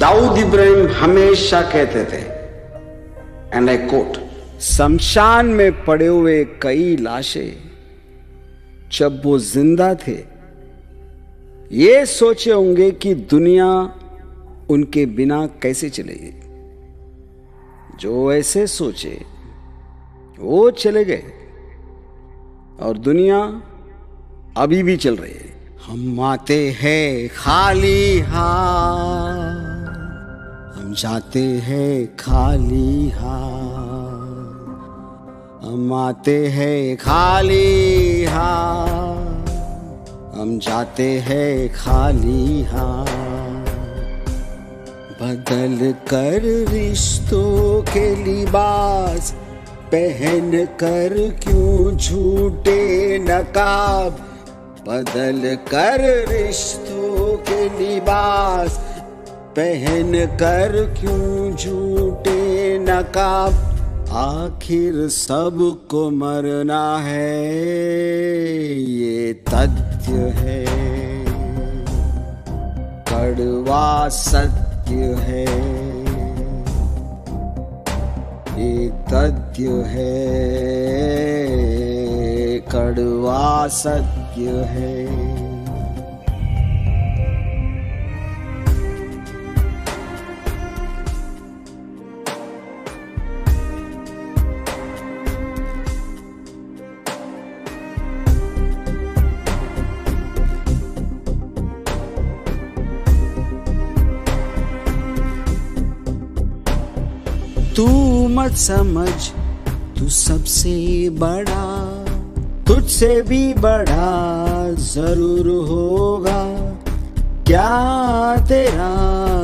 दाऊद इब्राहिम हमेशा कहते थे, एंड आई कोट, शमशान में पड़े हुए कई लाशें जब वो जिंदा थे ये सोचे होंगे कि दुनिया उनके बिना कैसे चलेगी। जो ऐसे सोचे वो चले गए और दुनिया अभी भी चल रही है। हम आते हैं खाली हाथ, हम जाते हैं खाली हाथ, हम आते हैं खाली हाथ, हम जाते हैं खाली हाथ। बदल कर रिश्तों के लिबास पहन कर क्यों झूठे नकाब, बदल कर रिश्तों के लिबास पहन कर क्यों झूठे नकाब। आखिर सबको मरना है ये तथ्य है, कड़वा सत्य है, ये तथ्य है, कड़वा सत्य है। तू मत समझ तू सबसे बड़ा, तुझसे भी बड़ा जरूर होगा। क्या तेरा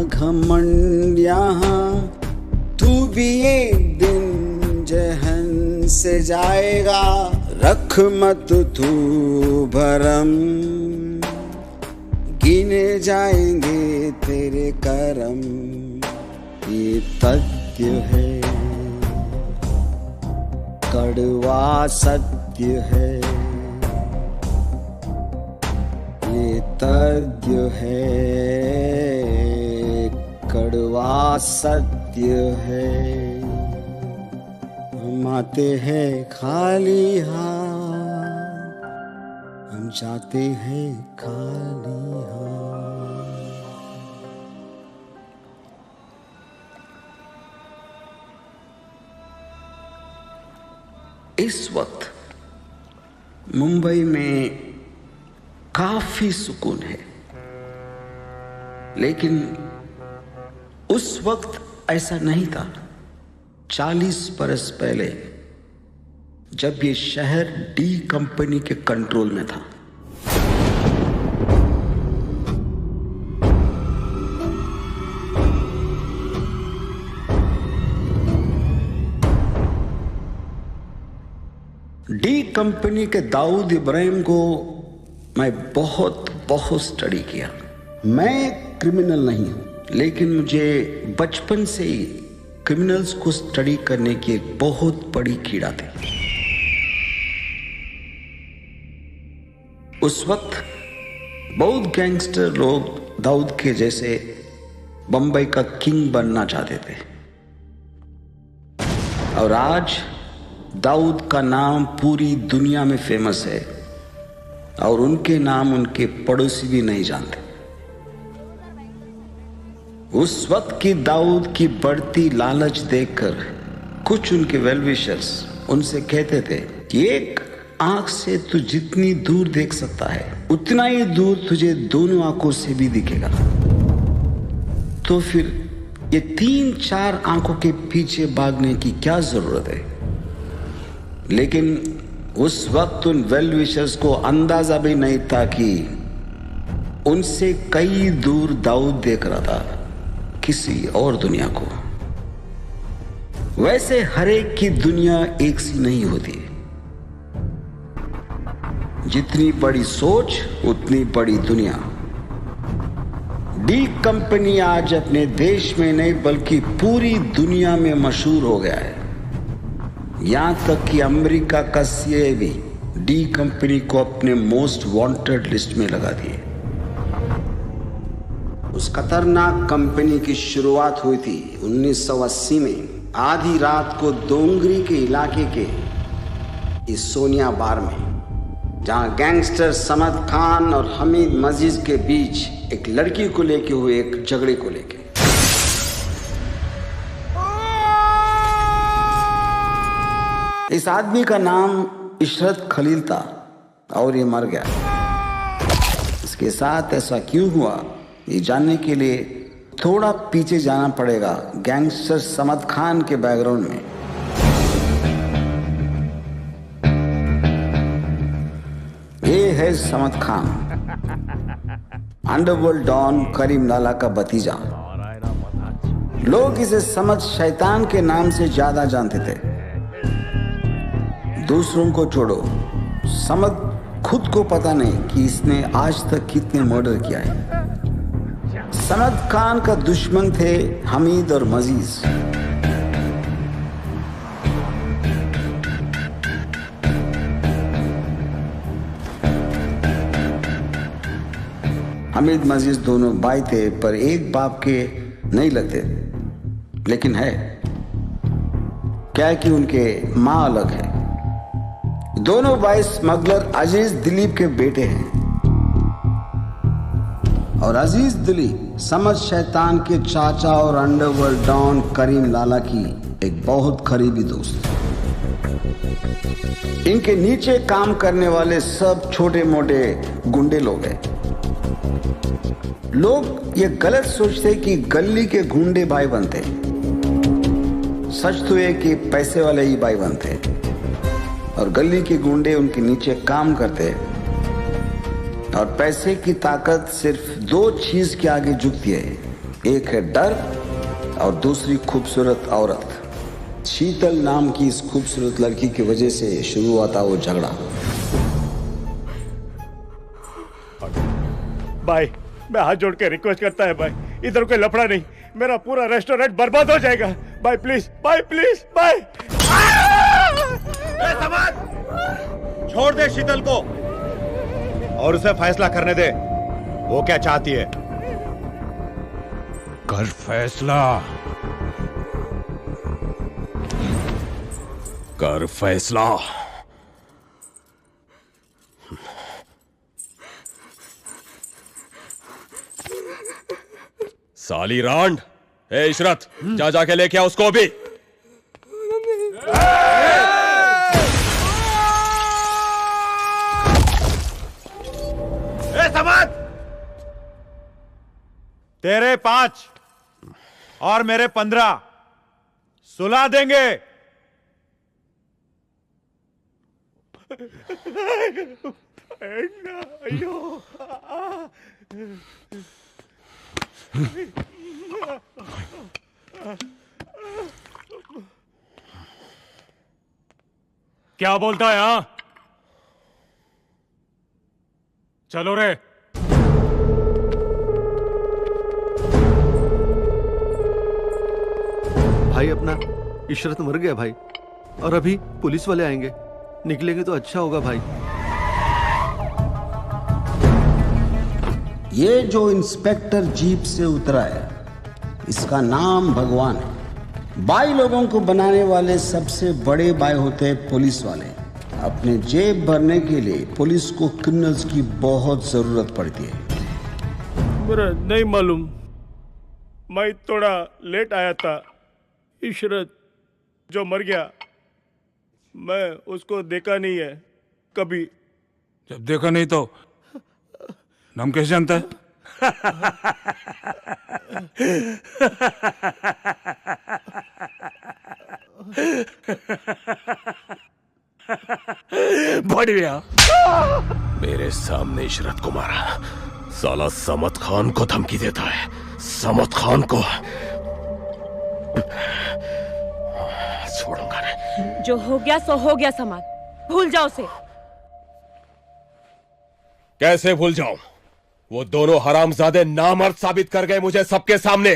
घमंड यहाँ, तू भी एक दिन जहन से जाएगा। रख मत तू भरम, गिने जाएंगे तेरे करम। ये तथ्य है, कड़वा सत्य है, ये तथ्य है, कड़वा सत्य है। हम आते हैं खाली हाथ, हम जाते हैं खाली हाथ। इस वक्त मुंबई में काफी सुकून है, लेकिन उस वक्त ऐसा नहीं था। 40 बरस पहले जब ये शहर डी कंपनी के कंट्रोल में था। डी कंपनी के दाऊद इब्राहिम को मैं बहुत स्टडी किया। मैं क्रिमिनल नहीं हूं, लेकिन मुझे बचपन से ही क्रिमिनल्स को स्टडी करने की एक बहुत बड़ी कीड़ा थी। उस वक्त बहुत गैंगस्टर लोग दाऊद के जैसे बंबई का किंग बनना चाहते थे, और आज दाऊद का नाम पूरी दुनिया में फेमस है और उनके नाम उनके पड़ोसी भी नहीं जानते। उस वक्त की दाऊद की बढ़ती लालच देखकर कुछ उनके वेलविशर्स उनसे कहते थे कि एक आंख से तू जितनी दूर देख सकता है उतना ही दूर तुझे दोनों आंखों से भी दिखेगा। तो फिर ये 3-4 आंखों के पीछे भागने की क्या जरूरत है। लेकिन उस वक्त उन वेलविशर्स को अंदाजा भी नहीं था कि उनसे कई दूर दाऊद देख रहा था किसी और दुनिया को। वैसे हर एक की दुनिया एक सी नहीं होती। जितनी बड़ी सोच उतनी बड़ी दुनिया। डी कंपनी आज अपने देश में नहीं बल्कि पूरी दुनिया में मशहूर हो गया है। यहां तक कि अमेरिका का सीआईए भी डी कंपनी को अपने मोस्ट वांटेड लिस्ट में लगा दिए। उस खतरनाक कंपनी की शुरुआत हुई थी 1980 में आधी रात को दोंगरी के इलाके के इस सोनिया बार में, जहां गैंगस्टर समद खान और हमीद मजीद के बीच एक लड़की को लेके हुए एक झगड़े को लेके। इस आदमी का नाम इशरत खलील था और ये मर गया। इसके साथ ऐसा क्यों हुआ, ये जानने के लिए थोड़ा पीछे जाना पड़ेगा गैंगस्टर समद खान के बैकग्राउंड में। ये है समद खान, अंडरवर्ल्ड डॉन करीम लाला का भतीजा। लोग इसे समद शैतान के नाम से ज्यादा जानते थे। दूसरों को छोड़ो, समद खुद को पता नहीं कि इसने आज तक कितने मर्डर किया है। समद खान का दुश्मन थे हमीद और मजीज। हमीद मजीज दोनों भाई थे, पर एक बाप के नहीं लगते। लेकिन है क्या कि उनके मां अलग है। दोनों भाई स्मगलर अजीज दिलीप के बेटे हैं और अजीज दिलीप समद शैतान के चाचा और अंडरवर्ल्ड डॉन करीम लाला की एक बहुत करीबी दोस्त। इनके नीचे काम करने वाले सब छोटे मोटे गुंडे लोग हैं। लोग ये गलत सोचते कि गली के गुंडे भाई बनते, सच तो ये कि पैसे वाले ही भाई बनते और गली के गुंडे उनके नीचे काम करते। और पैसे की ताकत सिर्फ दो चीज के आगे झुकती है, एक है डर और दूसरी खूबसूरत औरत। शीतल नाम की इस खूबसूरत लड़की की वजह से शुरू हुआ था वो झगड़ा। भाई मैं हाथ जोड़ के रिक्वेस्ट करता है भाई, इधर कोई लफड़ा नहीं, मेरा पूरा रेस्टोरेंट बर्बाद हो जाएगा। भाई प्लीज, भाई प्लीज, भाई। छोड़ दे शीतल को और उसे फैसला करने दे, वो क्या चाहती है। कर फैसला, कर फैसला। साली रांड, ए इशरत, जा जाके लेके आ उसको भी। तेरे 5 और मेरे 15 सुला देंगे। क्या बोलता है? हाँ चलो रे। भाई अपना इशरत मर गया भाई, और अभी पुलिस वाले आएंगे, निकलेंगे तो अच्छा होगा भाई। ये जो इंस्पेक्टर जीप से उतरा है, इसका नाम भगवान है। बाई लोगों को बनाने वाले सबसे बड़े बाई होते हैं पुलिस वाले। अपने जेब भरने के लिए पुलिस को क्रिमिनल्स की बहुत जरूरत पड़ती है। मेरा नहीं मालूम, मैं थोड़ा लेट आया था। इशरत जो मर गया, मैं उसको देखा नहीं है कभी। जब देखा नहीं तो नाम कैसे जानता है? बढ़िया, मेरे सामने इशरत को मारा। साला समद खान को धमकी देता है। समद खान को छोड़ूंगा नहीं। जो हो गया सो हो गया समद, भूल जाओ उसे। कैसे भूल जाऊं? वो दोनों हरामजादे नामर्द साबित कर गए मुझे सबके सामने।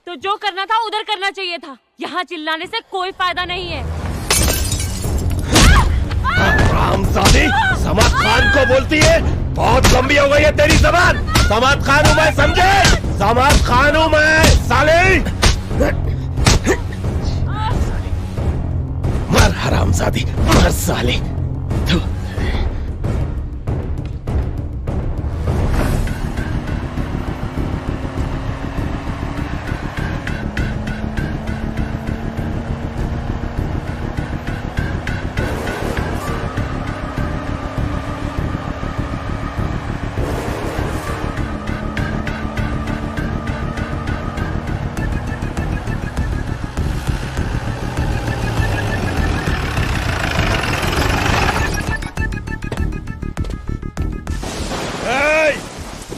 तो जो करना था उधर करना चाहिए था। यहाँ चिल्लाने से कोई फायदा नहीं है। हरामजादी समद खान को बोलती है? बहुत लंबी हो गई है तेरी जबान। समद खान हूं मैं, समझे? समद खान हूं मैं साले। मर हरामजादी, मर साले।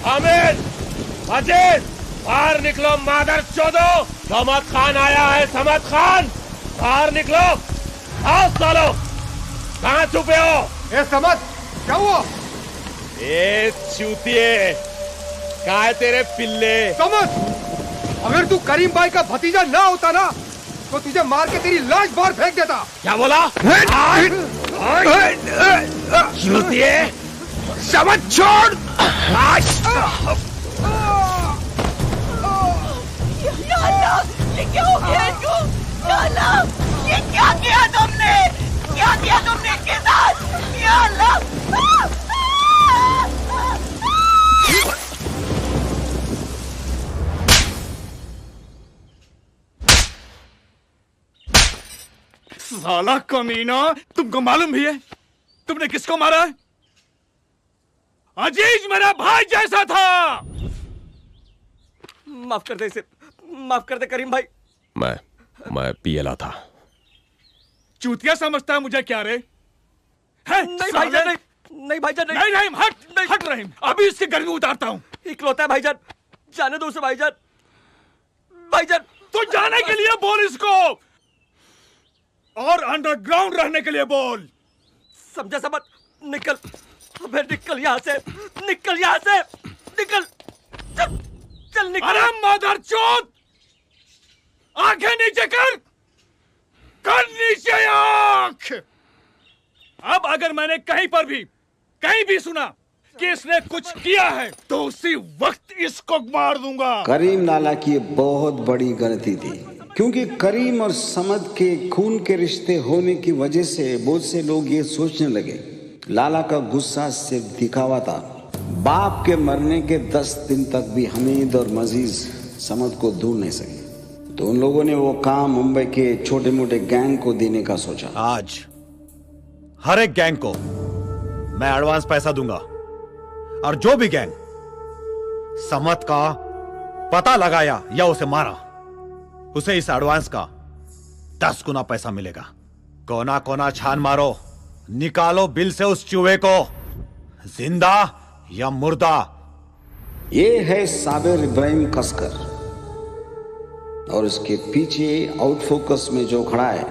हामिद, अजीत, बाहर निकलो मादर चोदो। समद खान आया है, समद खान, बाहर निकलो। आओ सालो, कहाँ छुपे हो? ए समद, क्या हुआ? ए चूतिए, कहाँ है तेरे पिल्ले? समद, अगर तू करीम भाई का भतीजा ना होता ना तो तुझे मार के तेरी लाश बाहर फेंक देता। क्या बोला? चूतिए, समद छोड़। या अल्लाह, ये क्या हो गया इनको? या अल्लाह, ये क्या किया तुमने? क्या किया तुमने इनके साथ? या अल्लाह! साला कमीना, तुमको मालूम भी है तुमने किसको मारा है? अजीज मेरा भाई जैसा था। माफ कर दे इसे, माफ कर दे करीम भाई। मैं पियला था। चूतिया समझता है मुझे क्या रे? है? नहीं भाईजान, नहीं भाईजान, नहीं नहीं, हट रहीम, अभी इसकी गर्मी उतारता हूँ। इकलौता है भाईजान, जाने दो उसे भाईजान। भाईजान तो जाने के लिए बोल इसको, और अंडरग्राउंड रहने के लिए बोल। समझा समझ? निकल, अबे निकल यहाँ से, निकल यहाँ से, निकल, चल निकल। अरे मादरचोद, आंखें नीचे कर नीचे आंख। अब अगर मैंने कहीं भी सुना कि इसने कुछ किया है तो उसी वक्त इसको मार दूंगा। करीम लाला की बहुत बड़ी गलती थी, क्योंकि करीम और समद के खून के रिश्ते होने की वजह से बहुत से लोग ये सोचने लगे लाला का गुस्सा सिर्फ दिखावा था। बाप के मरने के 10 दिन तक भी हमीद और मजीज समद को ढूंढ नहीं सके, तो उन लोगों ने वो काम मुंबई के छोटे मोटे गैंग को देने का सोचा। आज हर एक गैंग को मैं एडवांस पैसा दूंगा, और जो भी गैंग समद का पता लगाया या उसे मारा, उसे इस एडवांस का 10 गुना पैसा मिलेगा। कोना कोना छान मारो, निकालो बिल से उस चूहे को, जिंदा या मुर्दा। ये है साबिर इब्राहिम कसकर, और उसके पीछे आउट फोकस में जो खड़ा है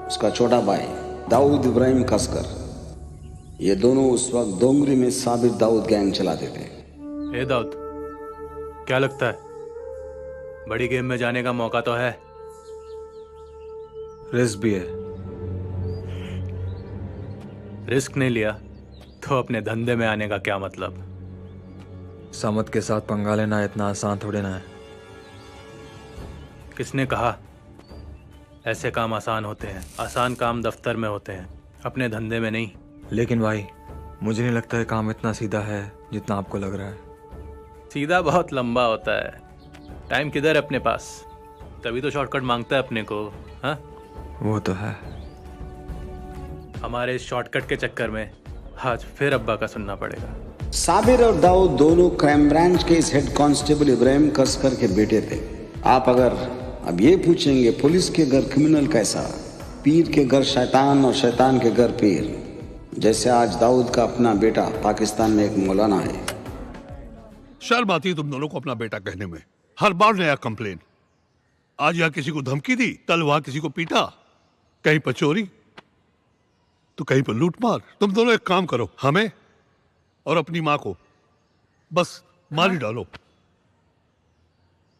उसका छोटा भाई दाऊद इब्राहिम कसकर। ये दोनों उस वक्त डोंगरी में साबिर दाऊद गैंग चलाते थे। ए दाऊद, क्या लगता है बड़ी गेम में जाने का मौका तो है? रिस्क भी है। रिस्क नहीं लिया तो अपने धंधे में आने का क्या मतलब? समद के साथ पंगा लेना इतना आसान थोड़े ना है। किसने कहा ऐसे काम आसान होते हैं? आसान काम दफ्तर में होते हैं, अपने धंधे में नहीं। लेकिन भाई, मुझे नहीं लगता है काम इतना सीधा है जितना आपको लग रहा है। सीधा बहुत लंबा होता है। टाइम किधर है अपने पास? तभी तो शॉर्टकट मांगता है अपने को। हाँ, वो तो है। हमारे इस शॉर्टकट के चक्कर में आज फिर अब्बा का सुनना पड़ेगा। साबिर और दाऊद दोनों क्राइम ब्रांच के इस हेड कांस्टेबल इब्राहिम कसकर के बेटे थे। आप अगर अब ये पूछेंगे पुलिस के घर क्रिमिनल कैसा, पीर के घर शैतान और शैतान के घर पीर, जैसे आज दाऊद का अपना बेटा पाकिस्तान में एक मौलाना है। शर्म आती है तुम दोनों को अपना बेटा कहने में। हर बार नया कंप्लेन। आज यहाँ किसी को धमकी दी, कल वहां किसी को पीटा, कहीं पर चोरी तो कहीं पर लूटमार। तुम दोनों एक काम करो, हमें और अपनी माँ को बस मार ही डालो।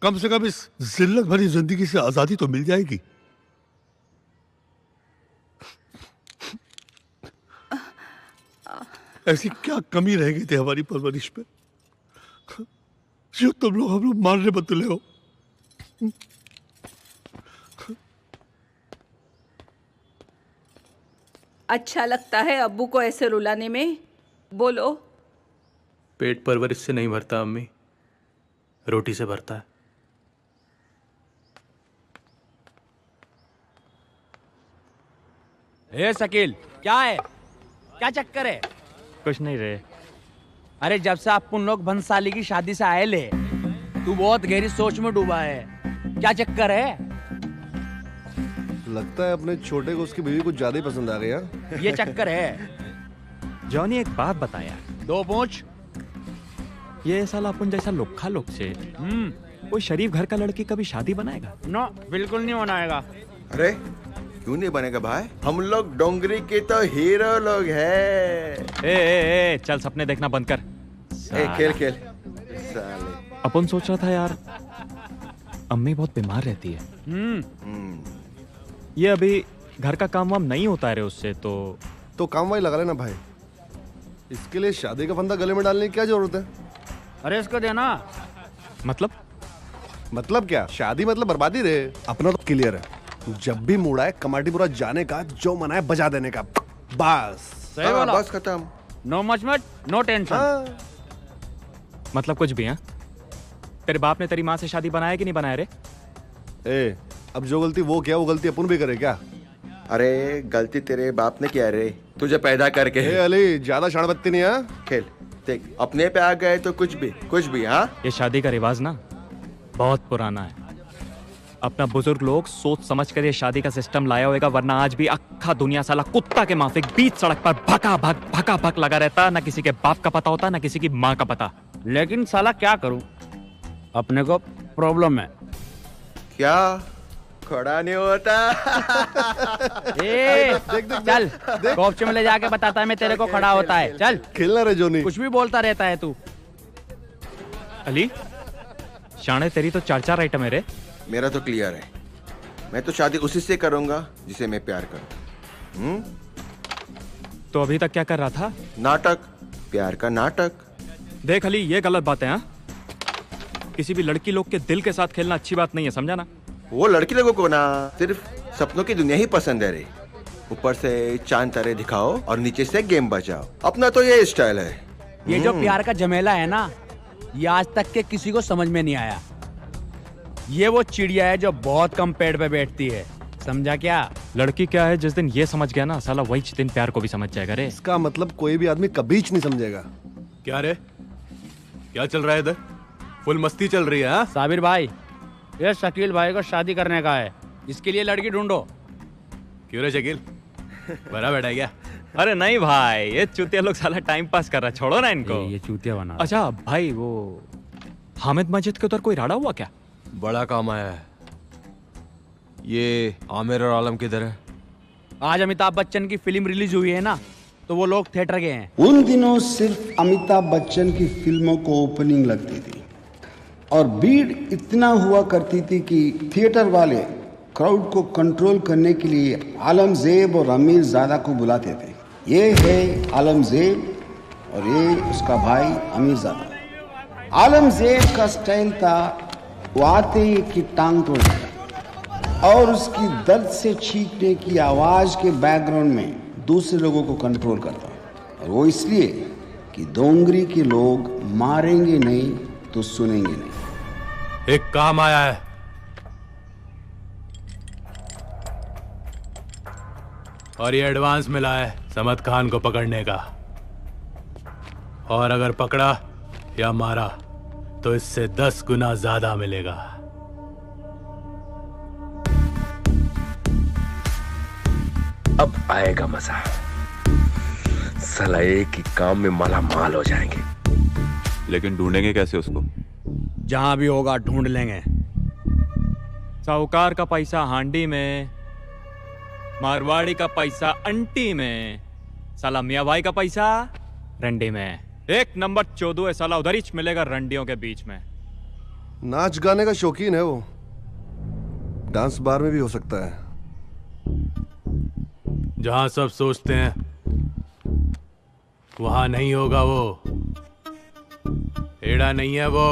कम से कम इस जिल्लत भरी जिंदगी से आजादी तो मिल जाएगी। ऐसी क्या कमी रह गई थी हमारी परवरिश पे? जो तुम लोग हम लोग मारने में तुले हो। अच्छा लगता है अब्बू को ऐसे रुलाने में? बोलो। पेट परवरिश से नहीं भरता अम्मी, रोटी से भरता है। ए शकील, क्या है? क्या चक्कर है? कुछ नहीं रे। अरे जब से आप उन लोग भंसाली की शादी से आए ले, तू बहुत गहरी सोच में डूबा है। क्या चक्कर है? लगता है अपने छोटे को उसकी बीवी कुछ ज्यादा ही पसंद आ गया। ये चक्कर है। जॉनी एक बात बताया, 2 पूछ। ये साला अपन जैसा लोखा लोग से कोई शरीफ घर का लड़की कभी शादी बनाएगा? नो, बिल्कुल नहीं बनाएगा। अरे क्यों नहीं बनेगा भाई? हम लोग डोंगरी के तो हीरो लोग हैं। ए, चल सपने देखना बंद कर। खेल साले। अपन सोच रहा था यार, अम्मी बहुत बीमार रहती है। ये अभी घर का काम वाम नहीं होता है उससे, तो काम वाली लगा लेना भाई। इसके लिए शादी का फंदा गले में डालने की क्या जरूरत है? अरे इसको देना। मतलब क्या? शादी मतलब बर्बादी रे। अपना तो क्लियर है, जब भी मूड आए कमाटीपुरा जाने का, जो मना है बजा देने का, बस। सही बोला। बस खत्म। नो मचमच, नो टेंशन। मतलब कुछ भी है? तेरे बाप ने तेरी माँ से शादी बनाया कि नहीं बनाया रे? ए, अब जो गलती वो किया, वो गलती अपन भी करे क्या? अरे गलती तेरे बाप ने किया रे, तुझे पैदा करके। ए अली, ज्यादा शाणबत्ती नहीं है। खेल देख, अपने पे आ गए तो कुछ भी। हाँ, ये शादी का रिवाज ना बहुत पुराना है। अपना बुजुर्ग लोग सोच समझ कर ये शादी का सिस्टम लाया होगा, वरना आज भी अक्खा दुनिया साला कुत्ता के माफिक बीच सड़क पर भका भक लगा रहता। ना किसी के बाप का पता होता, ना किसी की माँ का पता। लेकिन साला क्या करूं, अपने को प्रॉब्लम है। क्या? खड़ा नहीं होता। चल कोपचे में ले जाके बताता है मैं तेरे को खड़ा होता है। चल खेलना रे जोनी, कुछ भी बोलता रहता है तू। अली शाणे, तेरी तो 4 आइटम है रे। मेरा तो क्लियर है, मैं तो शादी उसी से करूंगा जिसे मैं प्यार करूं। तो अभी तक क्या कर रहा था? नाटक, प्यार का नाटक। देख अली, ये गलत बात है। हाँ, किसी भी लड़की लोग के दिल के साथ खेलना अच्छी बात नहीं है, समझा ना? वो लड़की लोगों को ना सिर्फ सपनों की दुनिया ही पसंद है रे। ऊपर से चांद तारे दिखाओ और नीचे से गेम बजाओ। अपना तो ये स्टाइल है। ये जो प्यार का झमेला है ना, ये आज तक के किसी को समझ में नहीं आया। ये वो चिड़िया है जो बहुत कम पेड़ पे बैठती है, समझा क्या? लड़की क्या है, जिस दिन ये समझ गया ना साला, वही दिन प्यार को भी समझ जाएगा रे। इसका मतलब कोई भी आदमी कभी नहीं समझेगा। क्या रे, क्या चल रहा है इधर? फुल मस्ती चल रही है। हाँ साबिर भाई, ये शकील भाई को शादी करने का है, इसके लिए लड़की ढूंढो। क्यों रे शकील, बड़ा बैठा है क्या? अरे नहीं भाई, ये चूतिया लोग साला टाइम पास कर रहा है, छोड़ो ना इनको। ये चूतिया बना। अच्छा भाई, वो हामिद मस्जिद के उधर कोई राड़ा हुआ क्या? बड़ा काम आया है। ये आमिर और आलम किधर है? आज अमिताभ बच्चन की फिल्म रिलीज हुई है ना, तो वो लोग थिएटर गए हैं। उन दिनों सिर्फ अमिताभ बच्चन की फिल्मों को ओपनिंग लगती थी और भीड़ इतना हुआ करती थी कि थिएटर वाले क्राउड को कंट्रोल करने के लिए आलमजेब और अमीर ज़ादा को बुलाते थे। ये है आलमजेब और ये उसका भाई अमीर ज़ादा। आलमजेब का स्टाइल था, वो आते ही की टांग तोड़ देता और उसकी दर्द से चीखने की आवाज़ के बैकग्राउंड में दूसरे लोगों को कंट्रोल करता। और वो इसलिए कि डोंगरी के लोग मारेंगे नहीं तो सुनेंगे नहीं। एक काम आया है। और ये एडवांस मिला है समद खान को पकड़ने का। और अगर पकड़ा या मारा तो इससे 10 गुना ज्यादा मिलेगा। अब आएगा मजा। साला एक ही काम में मालामाल हो जाएंगे। लेकिन ढूंढेंगे कैसे उसको? जहां भी होगा ढूंढ लेंगे। साहूकार का पैसा हांडी में, मारवाड़ी का पैसा अंटी में, साला मियाँ भाई का पैसा रंडी में। 1 नंबर चोदू है साला, उधर ही मिलेगा रंडियों के बीच में। नाच गाने का शौकीन है वो, डांस बार में भी हो सकता है। जहां सब सोचते हैं वहां नहीं होगा वो। एड़ा नहीं है वो,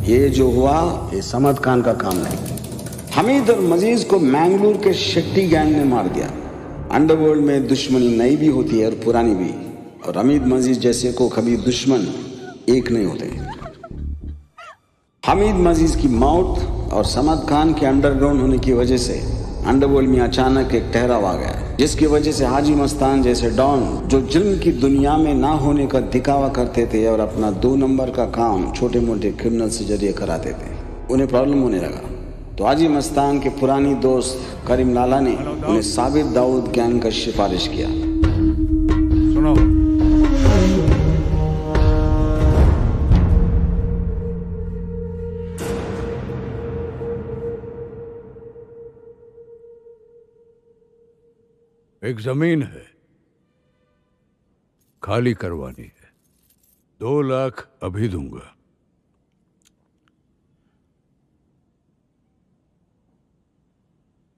ये जो हुआ ये समद खान का काम नहीं। हमीद और मजीज को मैंगलोर के शेट्टी गैंग ने मार दिया। अंडरवर्ल्ड में दुश्मनी नई भी होती है और पुरानी भी, और हमीद मजीज जैसे को कभी दुश्मन एक नहीं होते। हमीद मजीज की मौत और समद खान के अंडरग्राउंड होने की वजह से अंडरवर्ल्ड में अचानक एक ठहराव आ गया, जिसकी वजह से हाजी मस्तान जैसे डॉन जो जुल्म की दुनिया में ना होने का दिखावा करते थे और अपना 2 नंबर का काम छोटे मोटे क्रिमिनल से जरिए कराते थे, उन्हें प्रॉब्लम होने लगा। तो हाजी मस्तान के पुरानी दोस्त करीम लाला ने उन्हें साबिर दाऊद गैंग का सिफारिश किया। सुनो, एक जमीन है, खाली करवानी है, 2 लाख अभी दूंगा।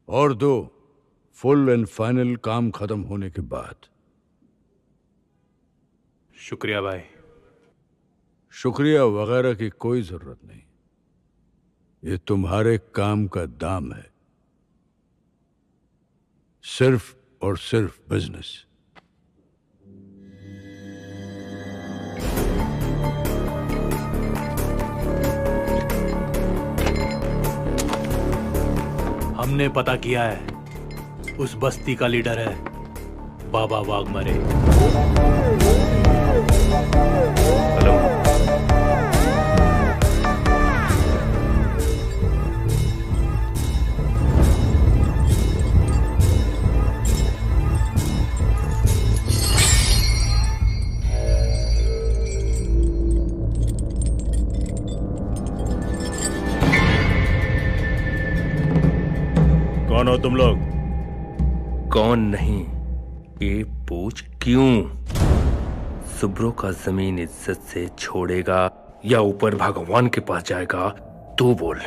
और 2 फुल एंड फाइनल काम खत्म होने के बाद। शुक्रिया भाई। शुक्रिया वगैरह की कोई जरूरत नहीं, ये तुम्हारे काम का दाम है, सिर्फ और सिर्फ बिजनेस। हमने पता किया है, उस बस्ती का लीडर है बाबा वाघमरे। हेलो, कौन हो तुम लोग? कौन नहीं, ये पूछ क्यों? सुब्रो का जमीन इज्जत से छोड़ेगा या ऊपर भगवान के पास जाएगा, तू बोल।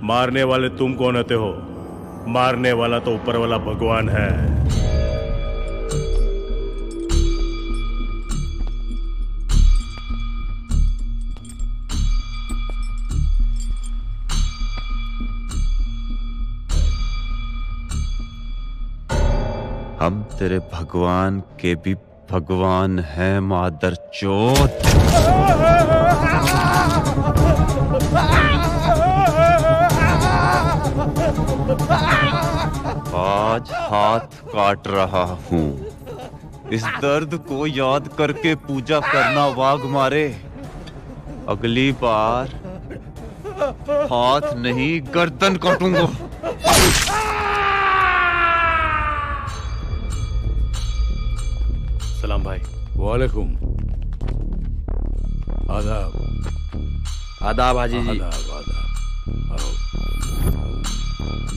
मारने वाले तुम कौन होते हो? मारने वाला तो ऊपर वाला भगवान है। हम तेरे भगवान के भी भगवान हैं मादर चोद। आज हाथ काट रहा हूँ, इस दर्द को याद करके पूजा करना वाघमारे। अगली बार हाथ नहीं गर्दन काटूंगा। सलाम भाई। वालेकुम। आदाब। आदाब हाजी जी। आदाब आदाब।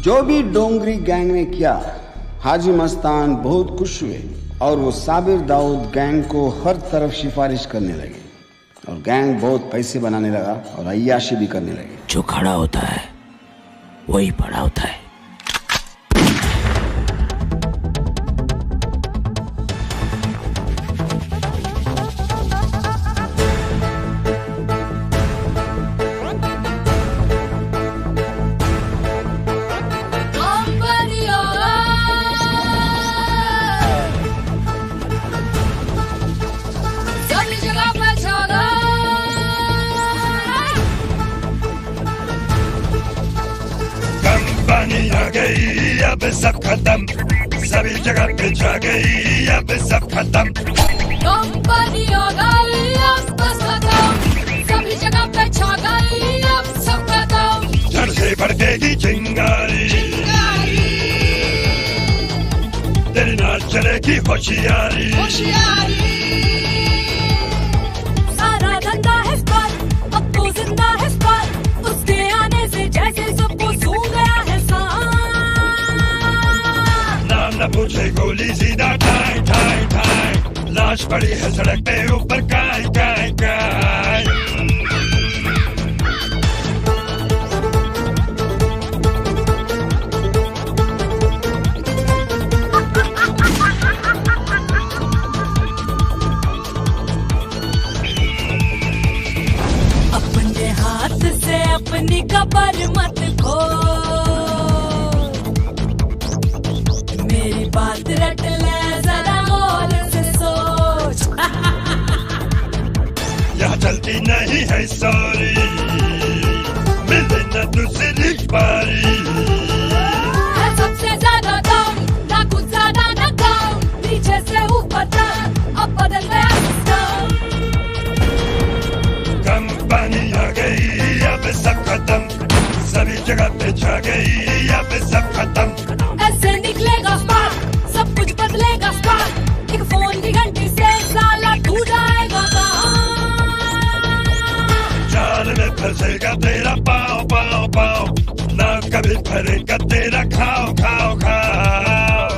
जो भी डोंगरी गैंग ने किया, हाजी मस्तान बहुत खुश हुए और वो साबिर दाऊद गैंग को हर तरफ सिफारिश करने लगे। और गैंग बहुत पैसे बनाने लगा और अय्याशी भी करने लगे। जो खड़ा होता है वही पड़ा होता है। अब सब खत्म, सभी जगह पे छा गई, अब सब खत्म। कंपनी आ गई, अब बस खत्म, सभी जगह पे छा गई, अब सब खत्म। जड़ से भड़केगी चिंगारी, तेरी नाच चलेगी होशियारी। सारा धंधा है स्टार्ट, अब तो जिंदा है स्टार्ट, उसके आने से जैसे सबको सूंघ गया है न पूछे गोली सीधा ठाई ठाई ठाई, लाश पड़ी है सड़क पे ऊपर काय काय काय। अपने हाथ से अपनी कबर मत खो, मेरी बात रट ले जरा गौर से सोच। यहाँ चलती नहीं है सॉरी, मिले न दूसरी बारी। है सबसे ज्यादा दम, ना कुछ ज्यादा ना कम, पीछे से ऊपर तक अब बदल गया सिस्टम। कंपनी आ गई, अब सब खत्म, सभी जगह पे छा गई, अब सब खत्म। ऐसे निकलेगा स्पार्क, सब कुछ बदलेगा स्पार्क, एक फोन की घंटी से साला तू जाएगा कहाँ। जाल में फंसेगा तेरा पाँव पाँव पाँव, ना कभी फरेगा तेरा खाओ खाओ खाओ।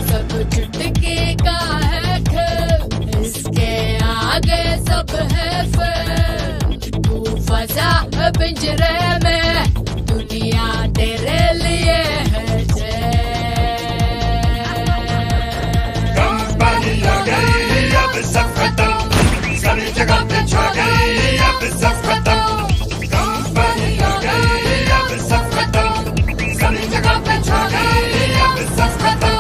सब चुटकी का है खेल, इसके आगे सब है फेल। तू फंसा है पिंजरे में, दुनिया तेरे लिए है कंपनी आ गई, अब सब खत्म, सभी जगह पे छा गई, अब सब खत्म। कंपनी आ गई, अब सब खत्म, सभी जगह पे छा गई, अब सब खत्म।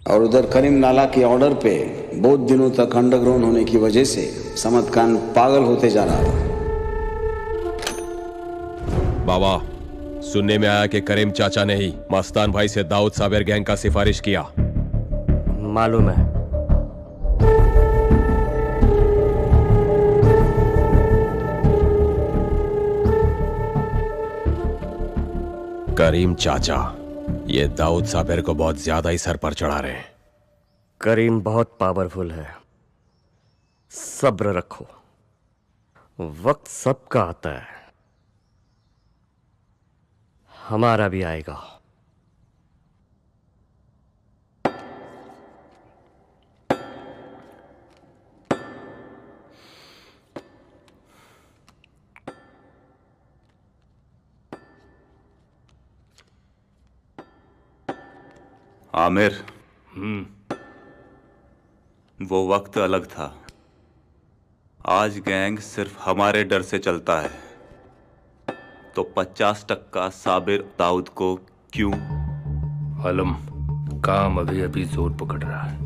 और उधर करीम नाला के ऑर्डर पे बहुत दिनों तक अंडरग्राउंड होने की वजह से समद खान पागल होते जा रहा था। बाबा, सुनने में आया कि करीम चाचा ने ही मस्तान भाई से दाऊद साबिर गैंग का सिफारिश किया। मालूम है। करीम चाचा ये दाऊद साबिर को बहुत ज्यादा ही सर पर चढ़ा रहे हैं। करीम बहुत पावरफुल है, सब्र रखो, वक्त सबका आता है, हमारा भी आएगा। आमिर, वो वक्त अलग था। आज गैंग सिर्फ हमारे डर से चलता है, तो 50% साबिर दाऊद को क्यों? आलम, काम अभी अभी जोर पकड़ रहा है,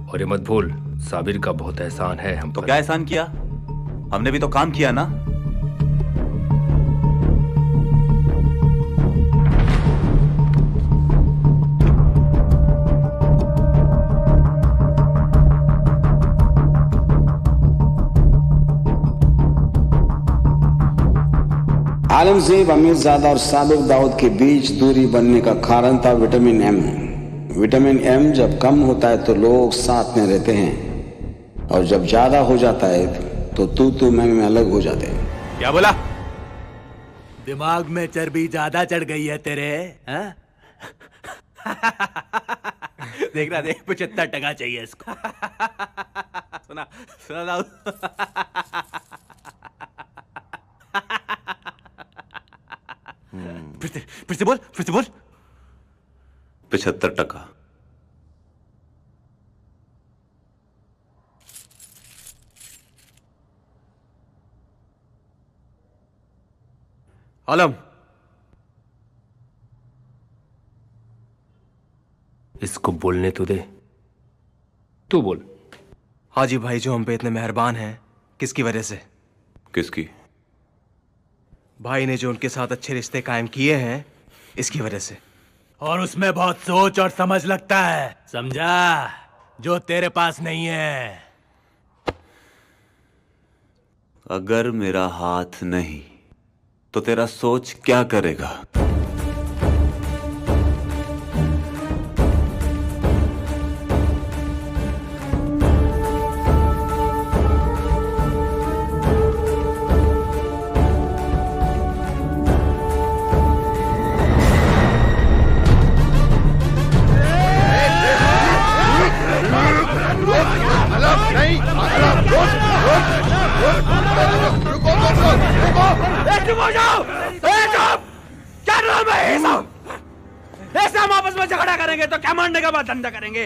और ये मत भूल साबिर का बहुत एहसान है हम तो पर। क्या एहसान किया? हमने भी तो काम किया ना। आलमजेब अमीरजादा और साबिर दाऊद के बीच दूरी बनने का कारण था विटामिन एम। विटामिन एम जब कम होता है तो लोग साथ में रहते हैं, और जब ज्यादा हो जाता है तो तू मैं अलग हो जाते हैं। क्या बोला? दिमाग में चर्बी ज्यादा चढ़ गई है तेरे, हाँ? देख रहा, देख 75% चाहिए इसको। सुना सुना दाऊद। फिर से बोल, फिर से बोल। 75%। आलम, इसको बोलने तो दे। तू बोल। हाजी भाई जो हम पे इतने मेहरबान हैं, किसकी वजह से? किसकी? भाई ने जो उनके साथ अच्छे रिश्ते कायम किए हैं, इसकी वजह से। और उसमें बहुत सोच और समझ लगता है, समझा? जो तेरे पास नहीं है। अगर मेरा हाथ नहीं तो तेरा सोच क्या करेगा? ऐसे हम आपस में झगड़ा करेंगे तो क्या मारने का बाद धंधा करेंगे?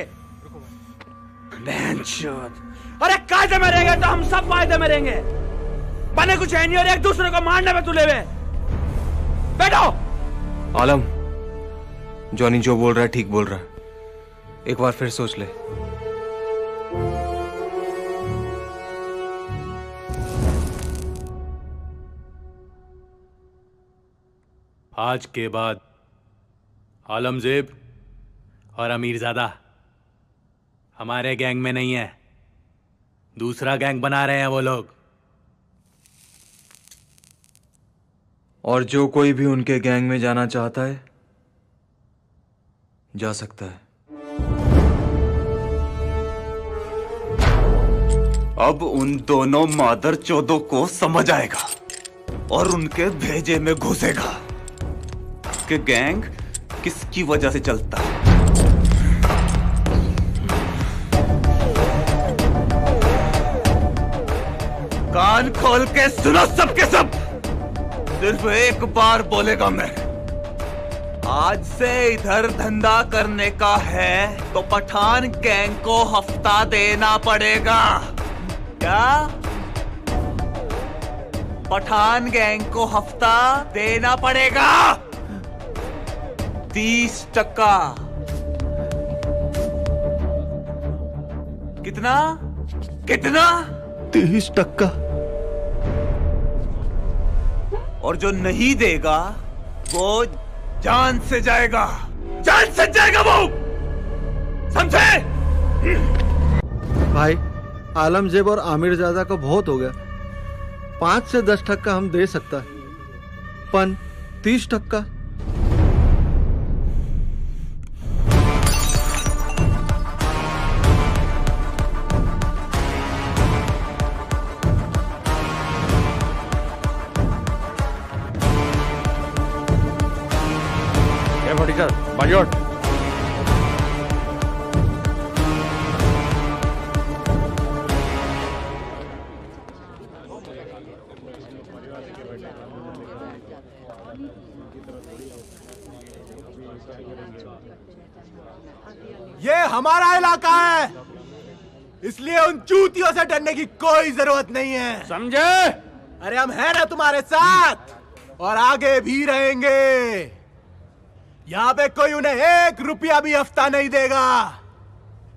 अरे कायदे में रहेंगे तो हम सब फायदे में रहेंगे। बने कुछ है नहीं और एक दूसरे को मारने में तुले हुए। बैठो। आलम, जॉनी जो बोल रहा है ठीक बोल रहा है, एक बार फिर सोच ले। आज के बाद आलमजेब और अमीरजादा हमारे गैंग में नहीं है। दूसरा गैंग बना रहे हैं वो लोग। और जो कोई भी उनके गैंग में जाना चाहता है, जा सकता है। अब उन दोनों मादरचोदों को समझ आएगा और उनके भेजे में घुसेगा कि गैंग किसकी वजह से चलता है। कान खोल के सुनो सबके सब। सिर्फ एक बार बोलेगा मैं। आज से इधर धंधा करने का है तो पठान गैंग को हफ्ता देना पड़ेगा। क्या? पठान गैंग को हफ्ता देना पड़ेगा। 30%। कितना? कितना? 30%। और जो नहीं देगा वो जान से जाएगा। जान से जाएगा वो, समझे? भाई, आलमजेब और आमिरजादा को बहुत हो गया। 5 से 10% हम दे सकता है, पन 30%। बायोट। ये हमारा इलाका है, इसलिए उन चूतियों से डरने की कोई जरूरत नहीं है, समझे? अरे हम हैं ना तुम्हारे साथ और आगे भी रहेंगे। यहाँ पे कोई उन्हें 1 रुपया भी हफ्ता नहीं देगा।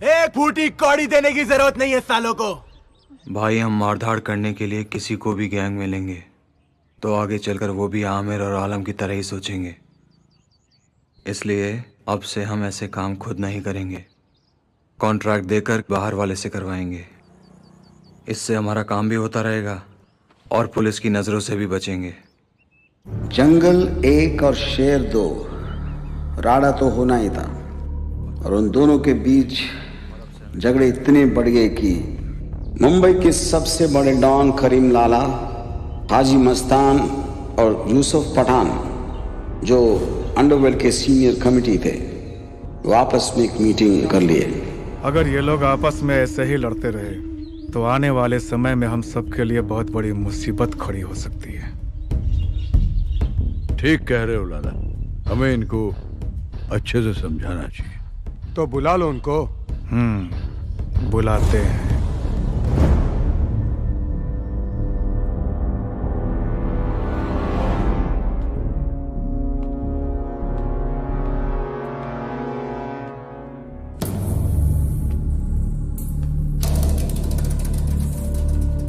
1 फूटी कौड़ी देने की जरूरत नहीं है सालों को। भाई, हम मारधाड़ करने के लिए किसी को भी गैंग में लेंगे तो आगे चलकर वो भी आमिर और आलम की तरह ही सोचेंगे। इसलिए अब से हम ऐसे काम खुद नहीं करेंगे, कॉन्ट्रैक्ट देकर बाहर वाले से करवाएंगे। इससे हमारा काम भी होता रहेगा और पुलिस की नजरों से भी बचेंगे। जंगल 1 और शेर 2, राड़ा तो होना ही था। और उन दोनों के बीच झगड़े इतने बढ़ गए कि मुंबई के सबसे बड़े डॉन करीम लाला, हाजी मस्तान और यूसुफ पठान जो अंडरवर्ल्ड के सीनियर कमिटी थे वो आपस में एक मीटिंग कर लिए। अगर ये लोग आपस में ऐसे ही लड़ते रहे तो आने वाले समय में हम सब के लिए बहुत बड़ी मुसीबत खड़ी हो सकती है। ठीक कह रहे हो लाला, हमें इनको अच्छे से समझाना चाहिए। तो बुला लो उनको। बुलाते हैं।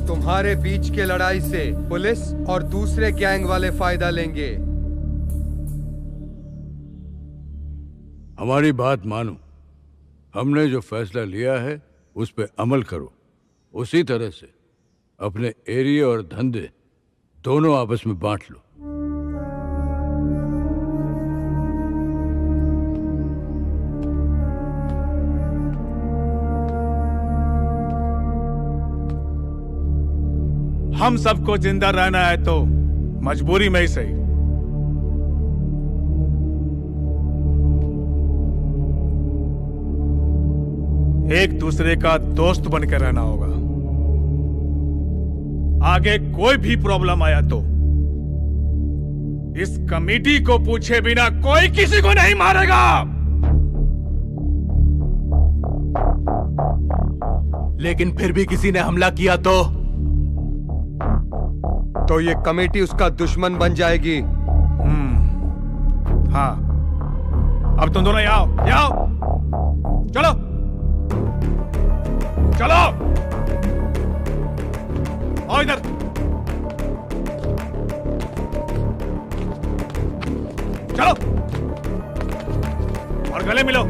तुम्हारे बीच के लड़ाई से पुलिस और दूसरे गैंग वाले फायदा लेंगे। हमारी बात मानो, हमने जो फैसला लिया है उस पे अमल करो। उसी तरह से अपने एरिया और धंधे दोनों आपस में बांट लो। हम सबको जिंदा रहना है तो मजबूरी में ही सही। एक दूसरे का दोस्त बनकर रहना होगा। आगे कोई भी प्रॉब्लम आया तो इस कमेटी को पूछे बिना कोई किसी को नहीं मारेगा। लेकिन फिर भी किसी ने हमला किया तो ये कमेटी उसका दुश्मन बन जाएगी। हाँ, अब तुम दोनों आओ, आओ, चलो चलो, आओ इधर। चलो और गले मिलो।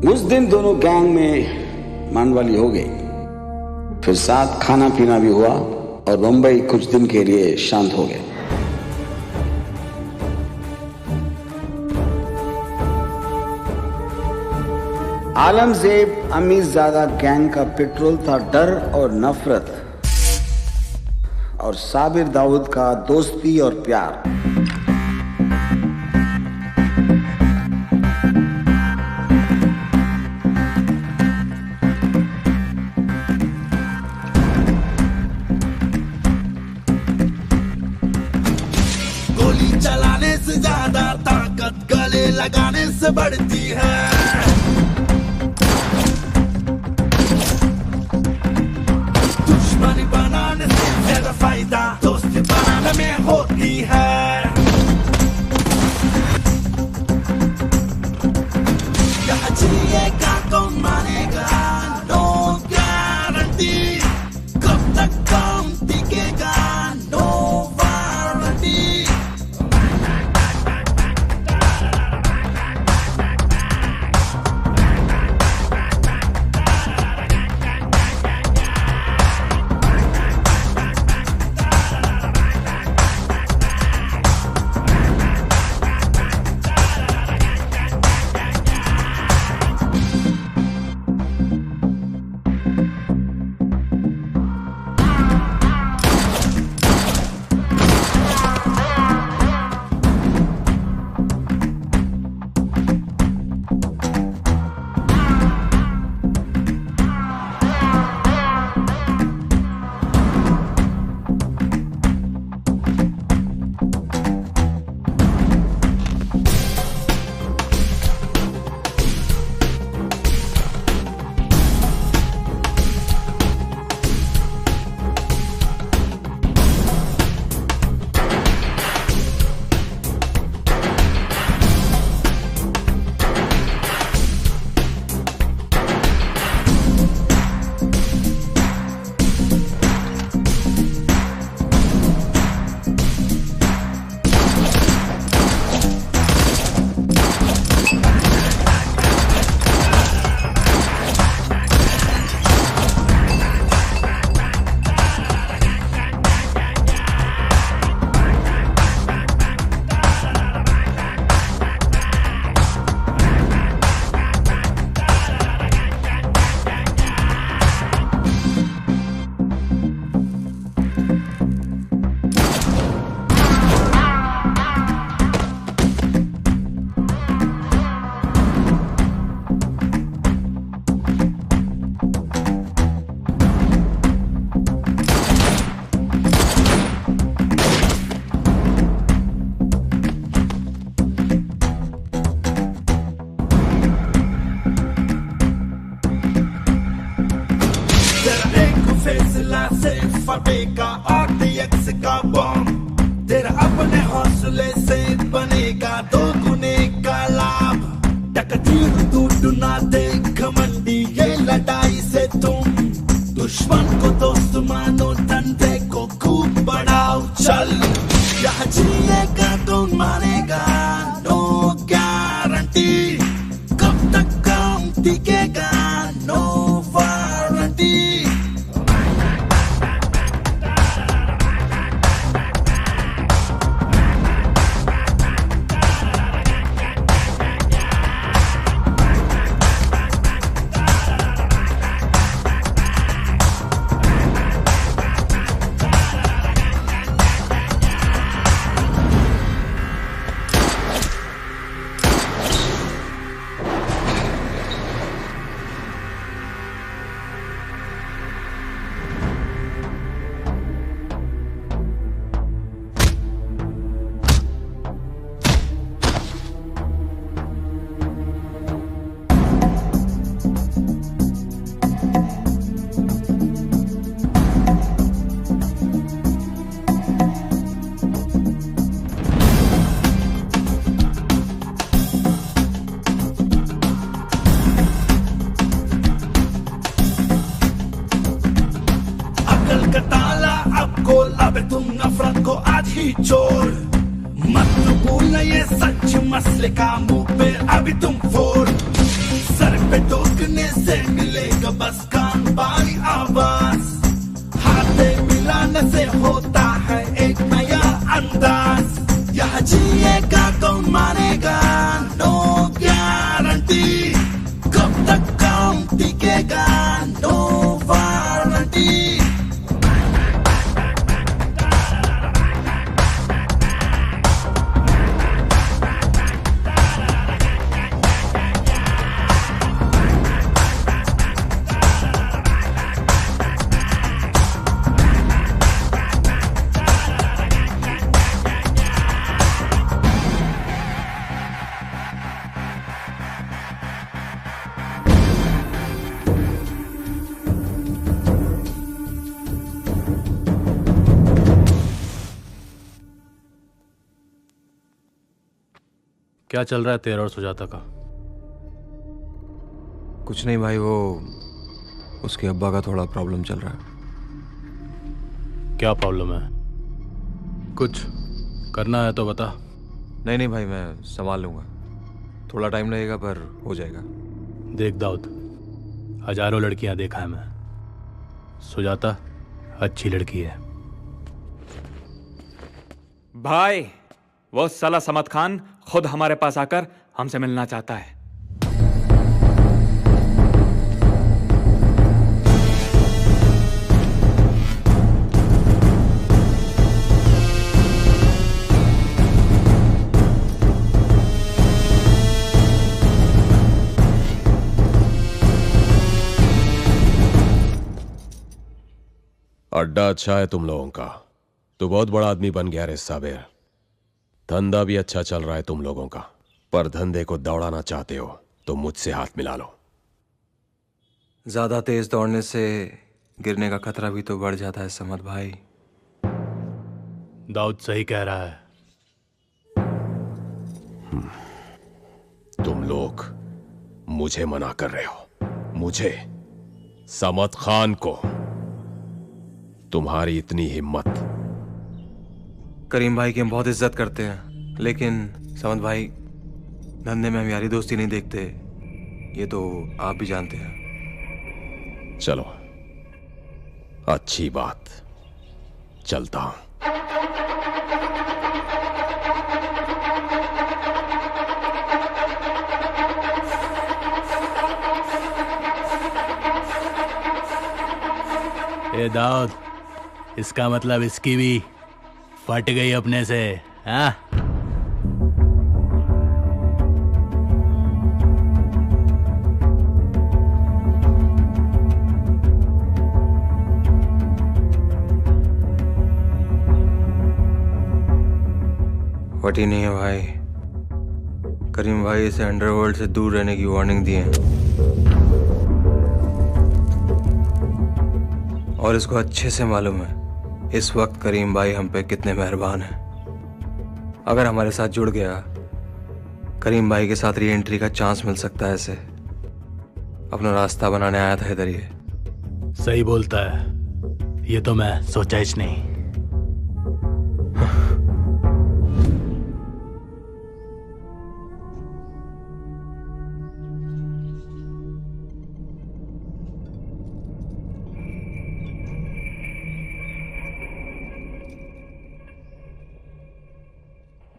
उस दिन दोनों गैंग में मनवाली हो गई। फिर साथ खाना पीना भी हुआ और बंबई कुछ दिन के लिए शांत हो गया। आलमजेब अमीरजादा गैंग का पेट्रोल था डर और नफरत, और साबिर दाऊद का दोस्ती और प्यार। चलाने से ज्यादा ताकत गले लगाने से बढ़ती है। दुश्मनी बनाने से ज्यादा फायदा दोस्ती बनाने में होती है। यहाँ जिएगा कौन मानेगा, नो गारंटी। कब तक काम टिकेगा, नो वारंटी। सुना दे घमंडी ये लड़ाई से तुम दुश्मन को दोस्त मानो, धंधे को खूब बढ़ाओ। चल यहाँ जिएगा तो मारेगा, नो गारंटी। कब तक काम टिकेगा, नो वारंटी। छोड़ मत भूल ये सच मसले का मुंह पे अभी तुम फोड़। सर पे टोकने से मिलेगा बस कान बारी आवाज, हाथे मिलाने से होता है एक नया अंदाज। यहाँ जिएगा तो मानेगा, नो गारंटी। कब तक काम टिकेगा, नो वारंटी। क्या चल रहा है तेरा और सुजाता का? कुछ नहीं भाई, वो उसके अब्बा का थोड़ा प्रॉब्लम चल रहा है। क्या प्रॉब्लम है? कुछ करना है तो बता। नहीं नहीं भाई, मैं संभाल लूंगा। थोड़ा टाइम लगेगा पर हो जाएगा। देख दाऊद, हजारों लड़कियां देखा है मैं, सुजाता अच्छी लड़की है। भाई वो साला समत खान खुद हमारे पास आकर हमसे मिलना चाहता है। अड्डा अच्छा है तुम लोगों का। तू बहुत बड़ा आदमी बन गया रे साबिर। धंधा भी अच्छा चल रहा है तुम लोगों का, पर धंधे को दौड़ाना चाहते हो तो मुझसे हाथ मिला लो। ज्यादा तेज दौड़ने से गिरने का खतरा भी तो बढ़ जाता है समत भाई। दाऊद सही कह रहा है। तुम लोग मुझे मना कर रहे हो, मुझे, समत खान को। तुम्हारी इतनी हिम्मत। करीम भाई की हम बहुत इज्जत करते हैं, लेकिन समत भाई धंधे में हम यारी दोस्ती नहीं देखते, ये तो आप भी जानते हैं। चलो अच्छी बात, चलता हूं। ए दाऊद, इसका मतलब इसकी भी फट गई अपने से, हाँ? फटी नहीं है भाई। करीम भाई इसे अंडरवर्ल्ड से दूर रहने की वार्निंग दी है और इसको अच्छे से मालूम है इस वक्त करीम भाई हम पे कितने मेहरबान हैं। अगर हमारे साथ जुड़ गया, करीम भाई के साथ री एंट्री का चांस मिल सकता है इसे। अपना रास्ता बनाने आया था इधर ये। सही बोलता है, ये तो मैं सोचा ही नहीं।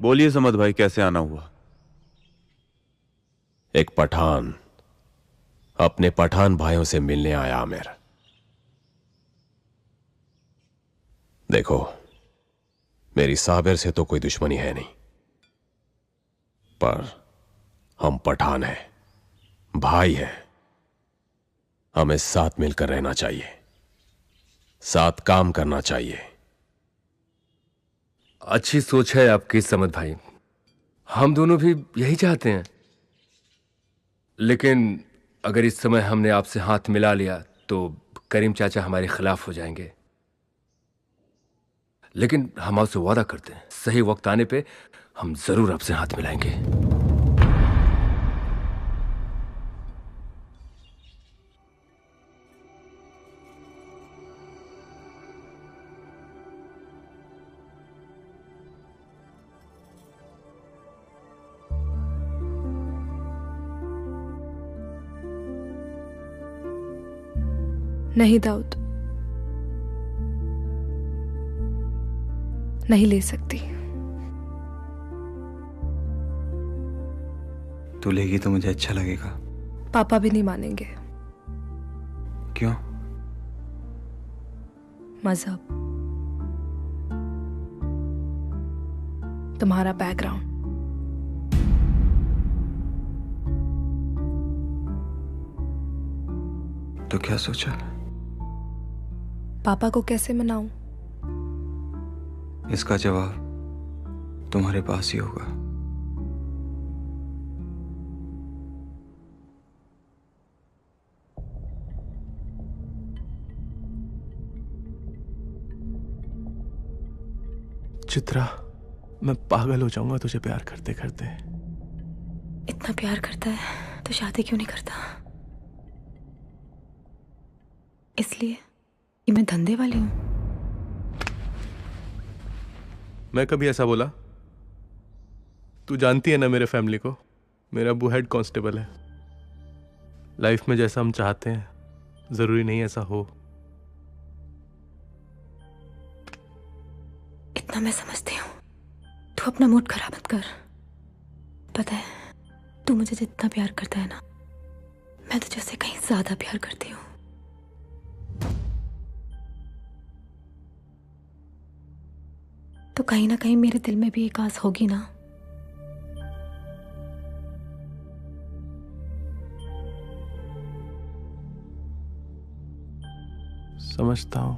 बोलिए समद भाई, कैसे आना हुआ? एक पठान अपने पठान भाइयों से मिलने आया आमिर। देखो, मेरी साबिर से तो कोई दुश्मनी है नहीं, पर हम पठान हैं, भाई हैं। हमें साथ मिलकर रहना चाहिए, साथ काम करना चाहिए। अच्छी सोच है आपकी समद भाई, हम दोनों भी यही चाहते हैं। लेकिन अगर इस समय हमने आपसे हाथ मिला लिया तो करीम चाचा हमारे खिलाफ हो जाएंगे। लेकिन हम आपसे वादा करते हैं, सही वक्त आने पे हम जरूर आपसे हाथ मिलाएंगे। नहीं दाऊद, नहीं ले सकती। तू लेगी तो मुझे अच्छा लगेगा। पापा भी नहीं मानेंगे। क्यों? मजहब, तुम्हारा बैकग्राउंड। तो क्या सोचा? पापा को कैसे मनाऊं? इसका जवाब तुम्हारे पास ही होगा। चित्रा, मैं पागल हो जाऊंगा तुझे प्यार करते करते। इतना प्यार करता है तो शादी क्यों नहीं करता? इसलिए कि मैं धंधे वाली हूं। मैं कभी ऐसा बोला? तू जानती है ना मेरे फैमिली को। मेरा अब्बू हेड कांस्टेबल है। लाइफ में जैसा हम चाहते हैं जरूरी नहीं ऐसा हो। इतना मैं समझती हूँ। तू अपना मूड खराब मत कर। पता है, तू मुझे जितना प्यार करता है ना, मैं तुझे उससे कहीं ज्यादा प्यार करती हूँ। तो कहीं ना कहीं मेरे दिल में भी एक आस होगी ना। समझता हूं।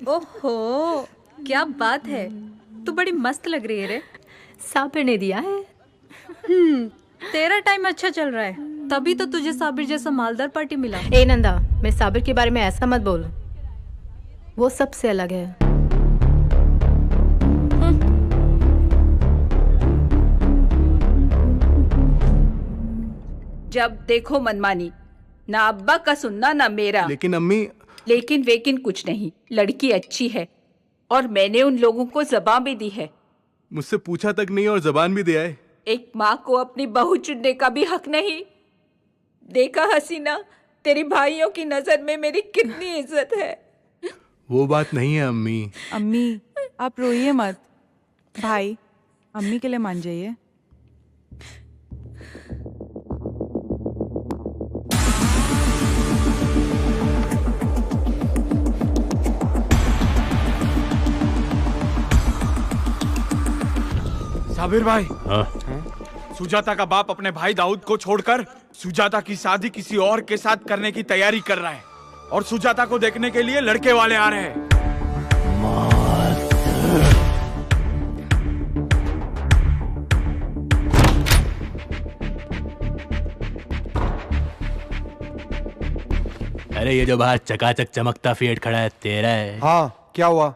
ओहो, क्या बात है, तू बड़ी मस्त लग रही है रे। साबिर ने दिया है। तेरा टाइम अच्छा चल रहा है, तभी तो तुझे साबिर जैसा मालदार पार्टी मिला। ए नंदा, मैं साबिर के बारे में ऐसा मत बोल, वो सबसे अलग है। जब देखो मनमानी, ना अब्बा का सुनना ना मेरा। लेकिन अम्मी। लेकिन वेकिन कुछ नहीं, लड़की अच्छी है और मैंने उन लोगों को जबान भी दी है। मुझसे पूछा तक नहीं और जबान भी दिया है। एक माँ को अपनी बहू चुनने का भी हक नहीं। देखा हसीना, तेरी भाइयों की नजर में मेरी कितनी इज्जत है। वो बात नहीं है अम्मी। अम्मी, आप रोइए मत। भाई, अम्मी के लिए मान जाइए। साबिर भाई। हाँ? सुजाता का बाप अपने भाई दाऊद को छोड़कर सुजाता की शादी किसी और के साथ करने की तैयारी कर रहा है और सुजाता को देखने के लिए लड़के वाले आ रहे हैं। अरे ये जो बाहर चकाचक चमकता फिएट खड़ा है तेरा है? हाँ, क्या हुआ?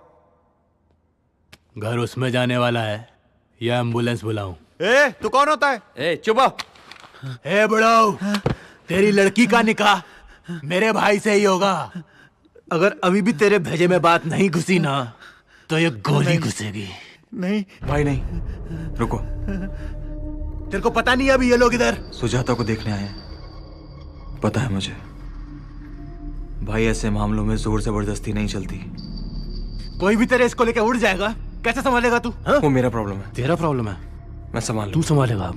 घर उसमें जाने वाला है या एम्बुलेंस बुलाऊं? ए, तू कौन होता है? ए, चुप हो। ए बुढ़ाऊ, तेरी लड़की का निकाह मेरे भाई से ही होगा। अगर अभी भी तेरे भेजे में बात नहीं घुसी ना तो ये गोली घुसेगी। नहीं भाई नहीं, रुको। तेरे को पता नहीं अभी ये लोग इधर सुजाता को देखने आए हैं। पता है मुझे भाई, ऐसे मामलों में जोर जबरदस्ती नहीं चलती। कोई भी तेरे इसको लेके उड़ जाएगा, कैसे संभालेगा तू? वो मेरा प्रॉब्लम है। तेरा प्रॉब्लम है? मैं संभाल। तू संभालेगा अब?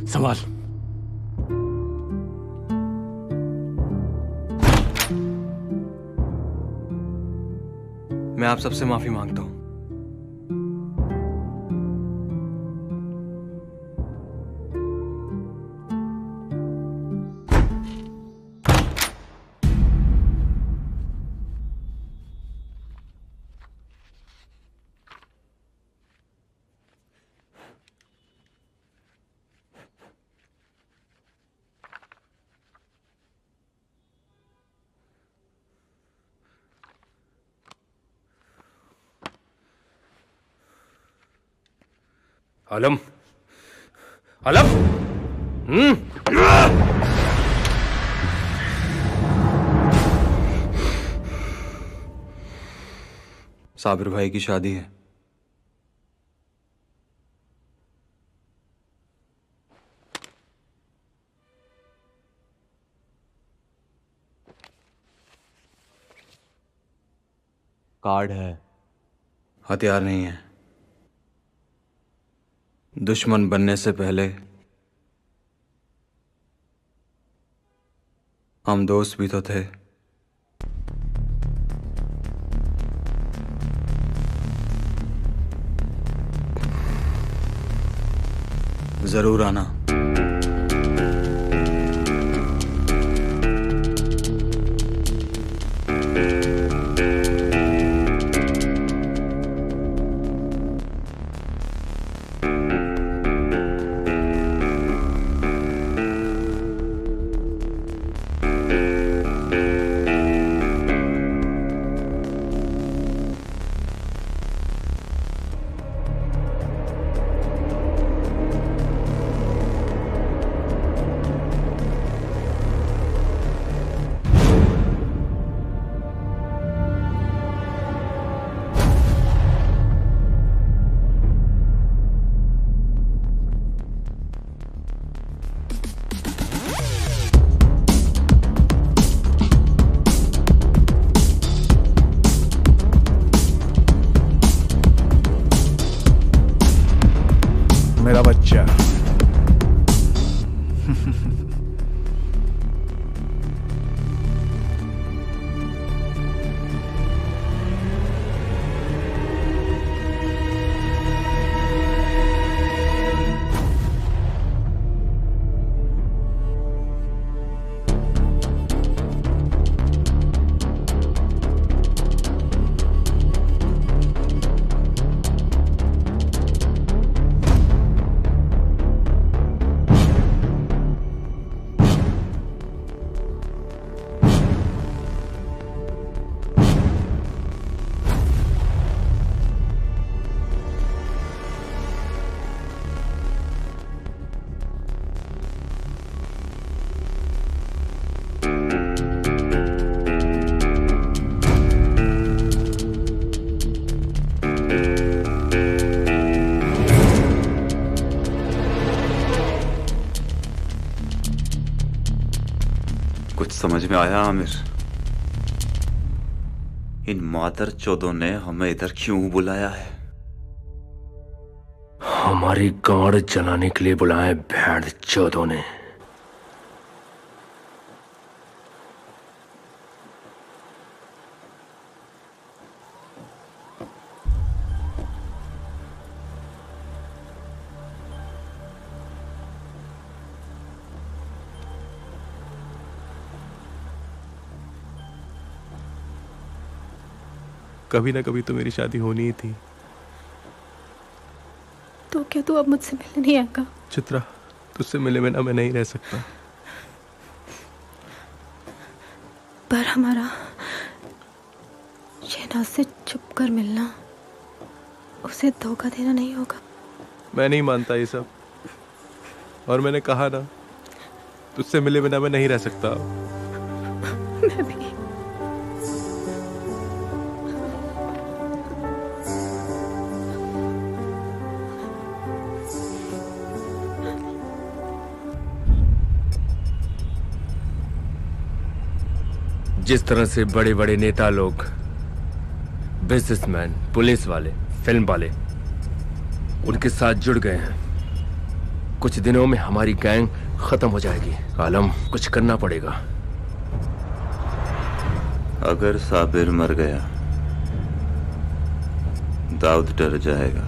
संभाल। मैं आप सबसे माफी मांगता हूं। आलम, आलम, साबिर भाई की शादी है। कार्ड है, हथियार नहीं है। दुश्मन बनने से पहले हम दोस्त भी तो थे। जरूर आना। मेरा बच्चा। कुछ समझ में आया आमिर? इन मादर चौदों ने हमें इधर क्यों बुलाया है? हमारी गाड़ जलाने के लिए बुलाए भेड़ चौदों ने। कभी ना कभी तो मेरी शादी होनी ही थी। तो क्या तू अब मुझसे मिलने नहीं आएगा? चित्रा, तुझसे मिले बिना मैं नहीं रह सकता। पर हमारा शहनाज से छुप कर मिलना उसे धोखा देना नहीं होगा। मैं नहीं मानता ये सब, और मैंने कहा ना, तुझसे मिले बिना मैं नहीं रह सकता। मैं भी। जिस तरह से बड़े बड़े नेता लोग, बिजनेसमैन, पुलिस वाले, फिल्म वाले उनके साथ जुड़ गए हैं, कुछ दिनों में हमारी गैंग खत्म हो जाएगी। आलम, कुछ करना पड़ेगा। अगर साबिर मर गया, दाऊद डर जाएगा,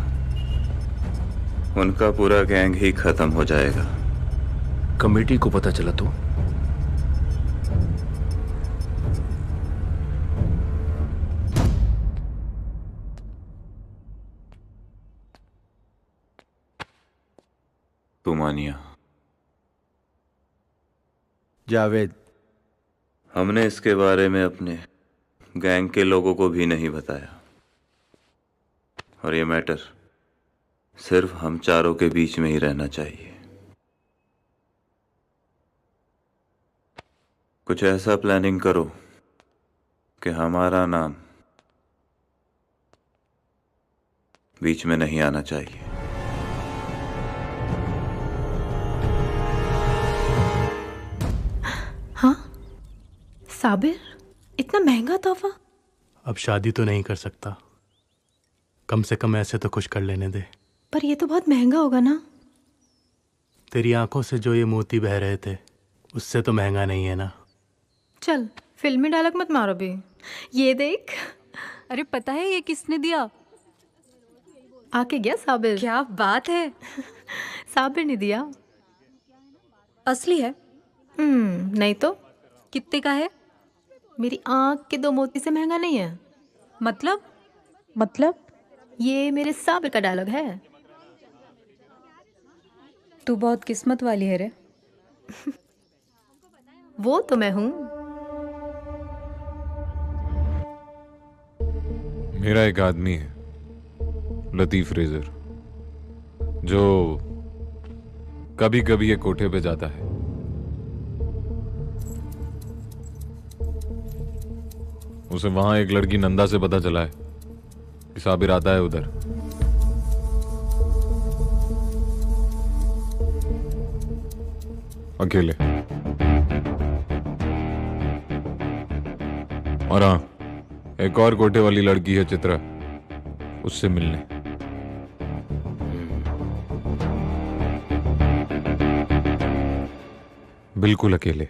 उनका पूरा गैंग ही खत्म हो जाएगा। कमेटी को पता चला तो? तुमानिया, जावेद, हमने इसके बारे में अपने गैंग के लोगों को भी नहीं बताया, और ये मैटर सिर्फ हम चारों के बीच में ही रहना चाहिए। कुछ ऐसा प्लानिंग करो कि हमारा नाम बीच में नहीं आना चाहिए। हाँ साबिर, इतना महंगा तोहफा? अब शादी तो नहीं कर सकता, कम से कम ऐसे तो कुछ कर लेने दे। पर ये तो बहुत महंगा होगा ना? तेरी आंखों से जो ये मोती बह रहे थे, उससे तो महंगा नहीं है ना। चल फिल्मी डायलॉग मत मारो भी। ये देख। अरे पता है ये किसने दिया? आके गया साबिर। क्या बात है। साबिर ने दिया। असली है? नहीं तो। कितने का है? मेरी आंख के 2 मोती से महंगा नहीं है। मतलब ये मेरे साबिर का डायलॉग है। तू बहुत किस्मत वाली है रे। वो तो मैं हूं। मेरा एक आदमी है, लतीफ रेजर, जो कभी कभी एक कोठे पे जाता है। उसे वहां एक लड़की नंदा से पता चला है कि साबिर आता है उधर। अकेले। और हाँ, एक और कोठे वाली लड़की है चित्रा, उससे मिलने। बिल्कुल अकेले।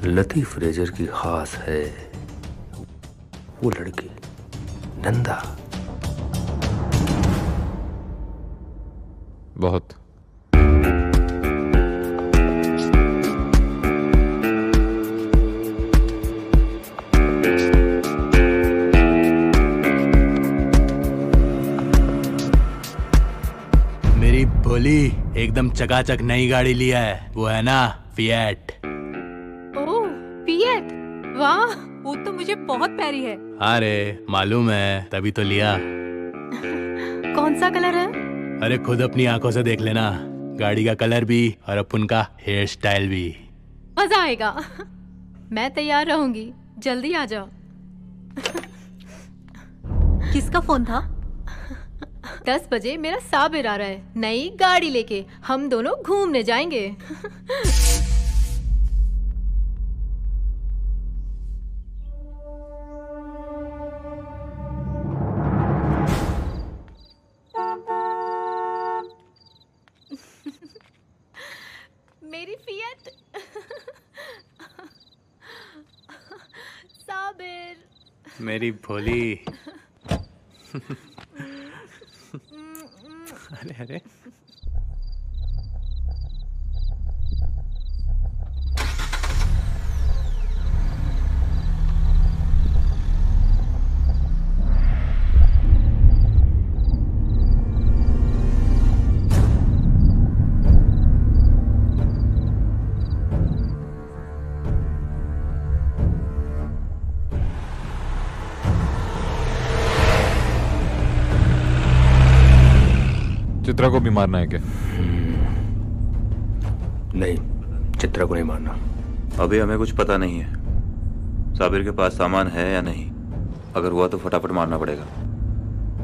लतीफ रेजर की खास है वो लड़की नंदा। बहुत। मेरी भोली एकदम चकाचक नई गाड़ी लिया है, वो है ना फिएट। ओह फिएट, वाह। वो तो मुझे बहुत प्यारी है। अरे मालूम है, तभी तो लिया। कौन सा कलर है? अरे खुद अपनी आंखों से देख लेना, गाड़ी का कलर भी और अपन का हेयर स्टाइल भी। मजा आएगा। मैं तैयार रहूंगी, जल्दी आ जाओ। किसका फोन था? 10 बजे मेरा साबिर आ रहा है नई गाड़ी लेके, हम दोनों घूमने जाएंगे। मेरी फिएट। साबिर। मेरी भोली। अरे अरे चित्रा को भी मारना है क्या? नहीं, चित्रा को नहीं मारना। अभी हमें कुछ पता नहीं है साबिर के पास सामान है या नहीं। अगर हुआ तो फटाफट मारना पड़ेगा,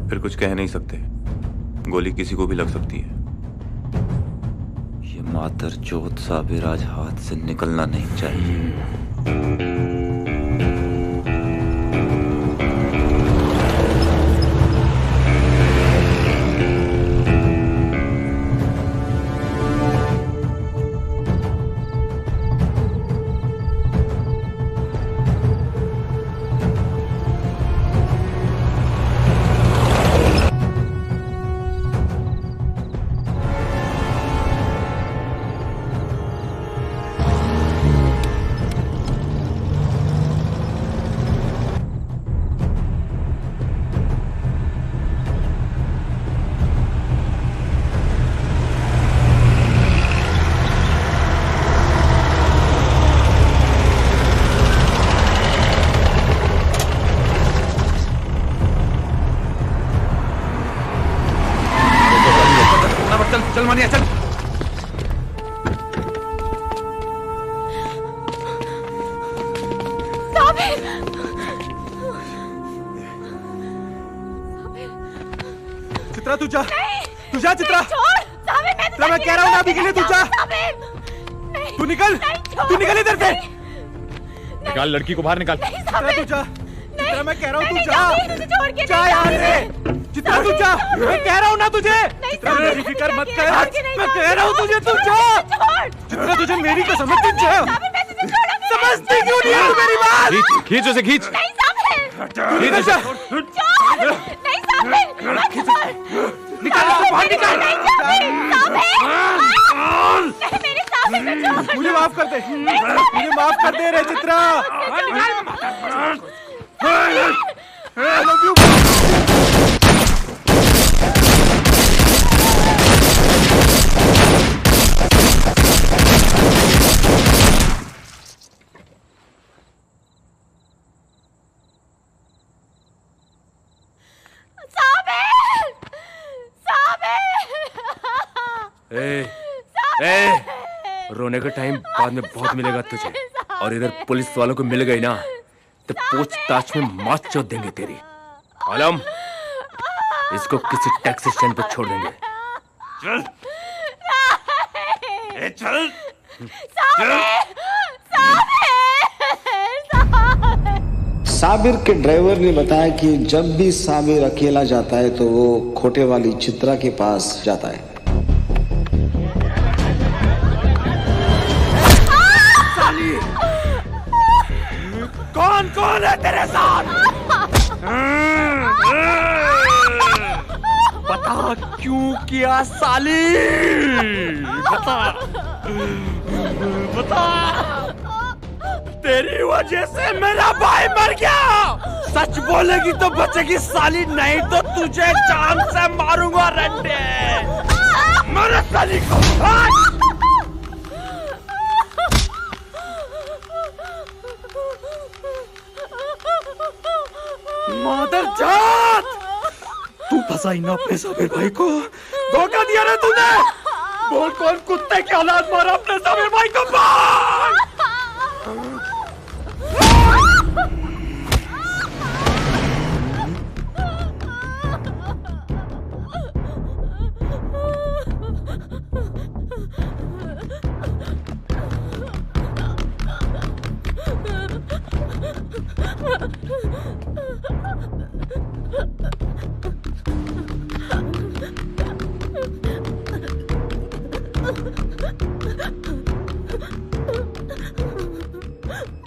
फिर कुछ कह नहीं सकते, गोली किसी को भी लग सकती है। ये मातरचोद साबिर आज हाथ से निकलना नहीं चाहिए। चल मानिया चल। साबिर! चित्रा तू जा, तू जा चित्रा। साबिर मैं कह रहा हूँ ना अभी के लिए तू जा। तू निकल इधर से। निकाल लड़की को बाहर निकाल। चित्रा तू जा, चित्रा मैं कह रहा हूँ तू जा। जा यहाँ से। चित्रा तू जा, मैं कह रहा हूँ ना तुझे। चित्रा मेरी फिक्र मत कर, मैं कह रहा हूँ तुझे तू जा। चित्रा तुझे मेरी कसम है, तू जा। समझती क्यों नहीं है तू मेरी बात? खींच उसे, खींच। खींच उसे। निकाल बाहर निकाल। मुझे माफ कर दे, मुझे माफ कर दे रे चित्रा। I love you. रोने का टाइम बाद में बहुत मिलेगा तुझे, और इधर पुलिस वालों को मिल गई ना तो पूछताछ में मौत चोट देंगे तेरी। आलम, इसको किसी टैक्सी स्टैंड पर छोड़ देंगे। चल चल साबिर के ड्राइवर ने बताया कि जब भी साबिर अकेला जाता है तो वो खोटे वाली चित्रा के पास जाता है। कौन कौन है तेरे साथ? बता क्यों किया साली? बता बता। तेरी वजह से मेरा भाई मर गया। सच बोलेगी तो बचेगी साली, नहीं तो तुझे जान से मारूंगा रंडे। मर साली को। मादर जात, तू फंसाई ना अपने साबिर भाई को। धोखा दिया ना तूने। बोल कौन कुत्ते की औलाद मारा अपने साबिर भाई को? बोल।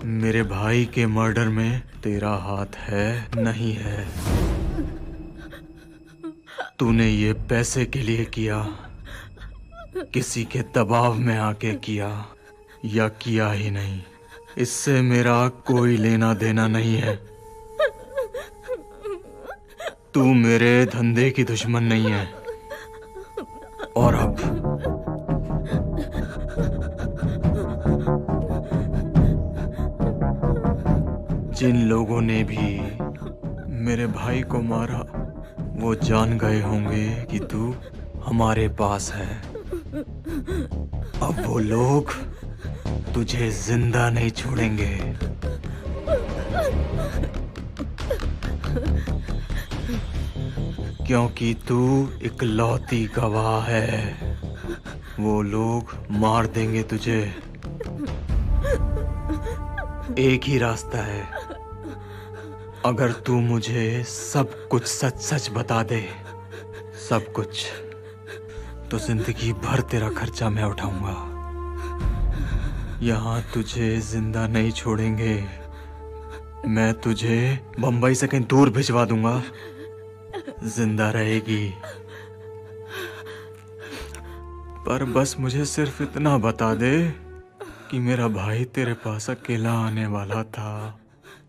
मेरे भाई के मर्डर में तेरा हाथ है नहीं है? तूने ये पैसे के लिए किया, किसी के दबाव में आके किया, या किया ही नहीं? इससे मेरा कोई लेना देना नहीं है। तू मेरे धंधे की दुश्मन नहीं है। और अब जिन लोगों ने भी मेरे भाई को मारा वो जान गए होंगे कि तू हमारे पास है। अब वो लोग तुझे जिंदा नहीं छोड़ेंगे। क्योंकि तू इकलौती गवाह है। वो लोग मार देंगे तुझे। एक ही रास्ता है, अगर तू मुझे सब कुछ सच सच बता दे, सब कुछ, तो जिंदगी भर तेरा खर्चा मैं उठाऊंगा। यहाँ तुझे जिंदा नहीं छोड़ेंगे। मैं तुझे बंबई से कहीं दूर भिजवा दूंगा, जिंदा रहेगी। पर बस मुझे सिर्फ इतना बता दे कि मेरा भाई तेरे पास अकेला आने वाला था।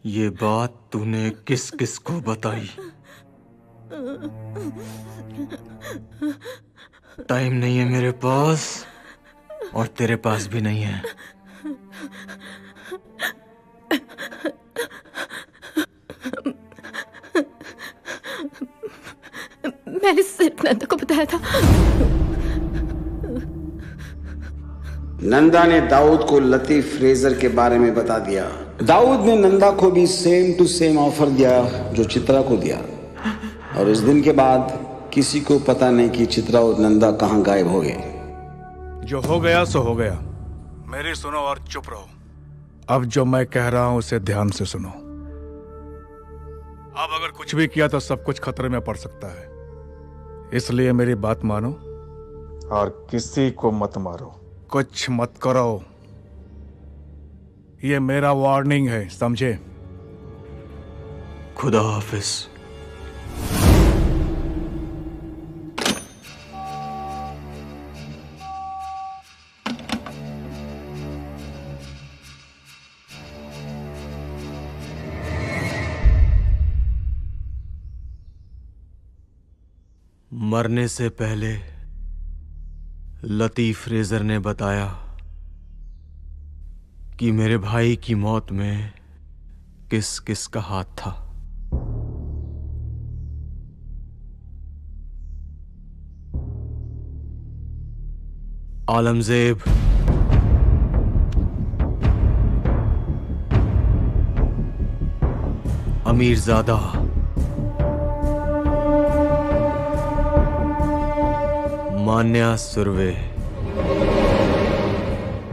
ये बात तूने किस किस को बताई? टाइम नहीं है मेरे पास, और तेरे पास भी नहीं है। मैंने सिर्फ नंदा को बताया था। नंदा ने दाऊद को लतीफ फ्रेजर के बारे में बता दिया। दाऊद ने नंदा को भी सेम टू सेम ऑफर दिया जो चित्रा को दिया। और इस दिन के बाद किसी को पता नहीं कि चित्रा और नंदा कहां गायब हो गए। जो हो गया सो हो गया। मेरी सुनो और चुप रहो। अब जो मैं कह रहा हूं उसे ध्यान से सुनो। अब अगर कुछ भी किया तो सब कुछ खतरे में पड़ सकता है। इसलिए मेरी बात मानो और किसी को मत मारो, कुछ मत करो। ये मेरा वार्निंग है, समझे? खुदा हाफिज। मरने से पहले लतीफ फ्रेजर ने बताया कि मेरे भाई की मौत में किस किस का हाथ था। आलमजेब, अमीरजादा, मान्या सुरवे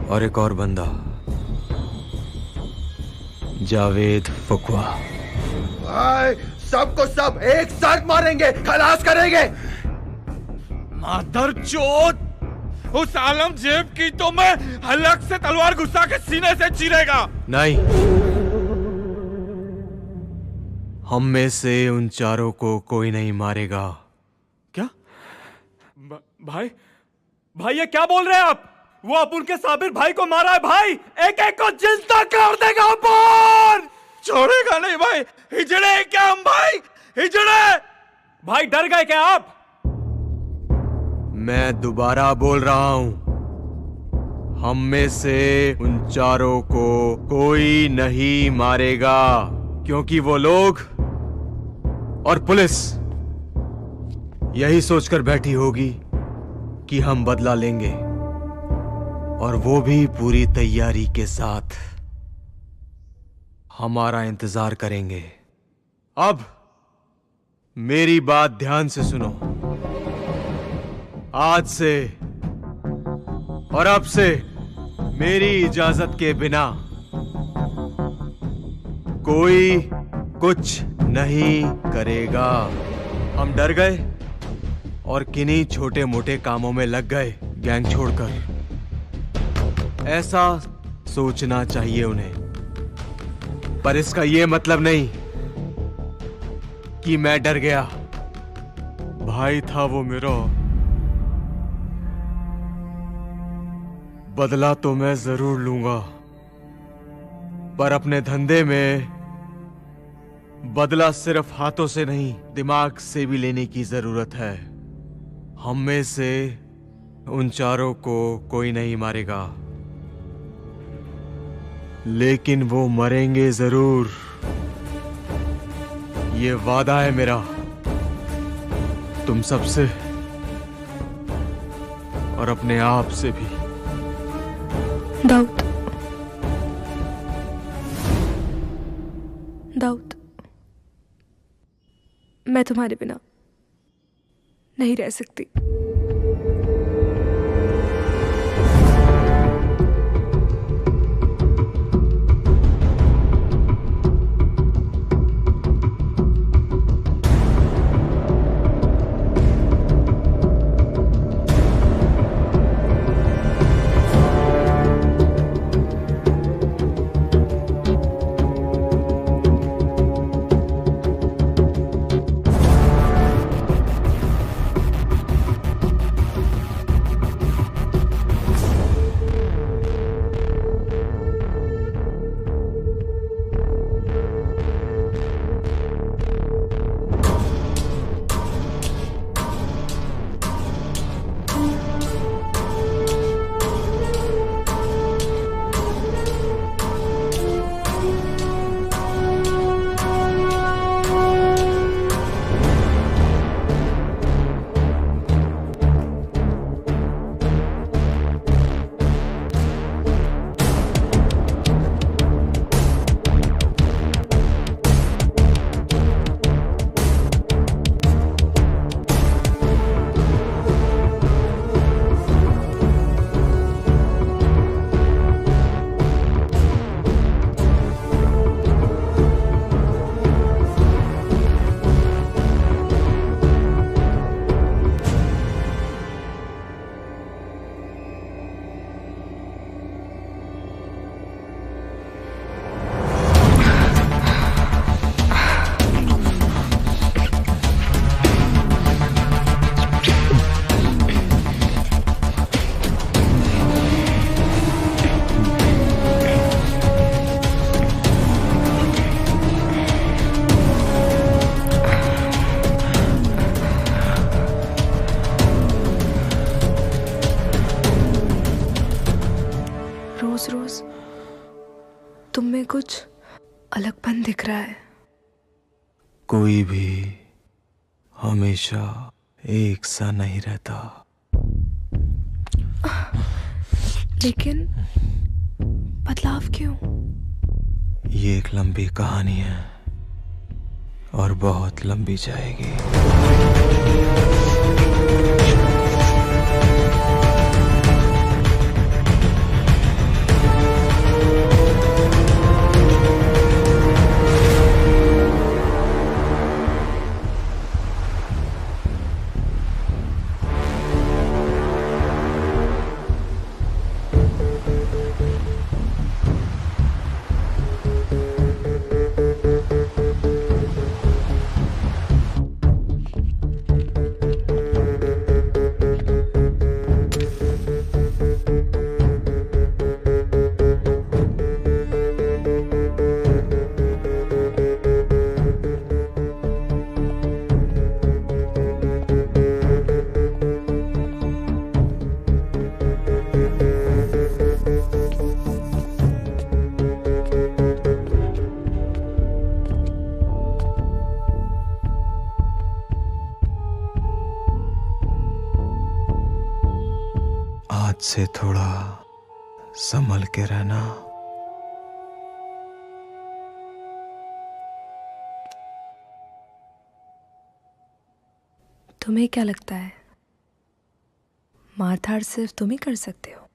और एक और बंदा, जावेद फुकवा। भाई सबको सब एक साथ मारेंगे, खलास करेंगे। मादरचोद, उस आलमजेब की तो मैं हलक से तलवार घुसा के सीने से चीरेगा। नहीं, हम में से उन चारों को कोई नहीं मारेगा। भाई ये क्या बोल रहे हैं आप? वो अपुन के साबिर भाई को मारा है भाई, एक एक को जिंदा कर देगा अपुन। छोड़ेगा नहीं भाई। हिजड़े क्या हम भाई, हिजड़े। भाई डर गए क्या आप? मैं दोबारा बोल रहा हूं, हम में से उन चारों को कोई नहीं मारेगा, क्योंकि वो लोग और पुलिस यही सोचकर बैठी होगी कि हम बदला लेंगे, और वो भी पूरी तैयारी के साथ हमारा इंतजार करेंगे। अब मेरी बात ध्यान से सुनो। आज से और अब से मेरी इजाजत के बिना कोई कुछ नहीं करेगा। हम डर गए और किन्हीं छोटे मोटे कामों में लग गए गैंग छोड़कर। ऐसा सोचना चाहिए उन्हें, पर इसका यह मतलब नहीं कि मैं डर गया। भाई था वो मेरा, बदला तो मैं जरूर लूंगा, पर अपने धंधे में बदला सिर्फ हाथों से नहीं, दिमाग से भी लेने की जरूरत है। हम में से उन चारों को कोई नहीं मारेगा, लेकिन वो मरेंगे जरूर। ये वादा है मेरा तुम सबसे और अपने आप से भी। दाऊद, दाऊद, मैं तुम्हारे बिना नहीं रह सकती। तुम में कुछ अलगपन दिख रहा है। कोई भी हमेशा एक सा नहीं रहता। लेकिन बदलाव क्यों? ये एक लंबी कहानी है और बहुत लंबी जाएगी। आज से थोड़ा संभल के रहना। तुम्हें क्या लगता है मारधाड़ सिर्फ तुम ही कर सकते हो?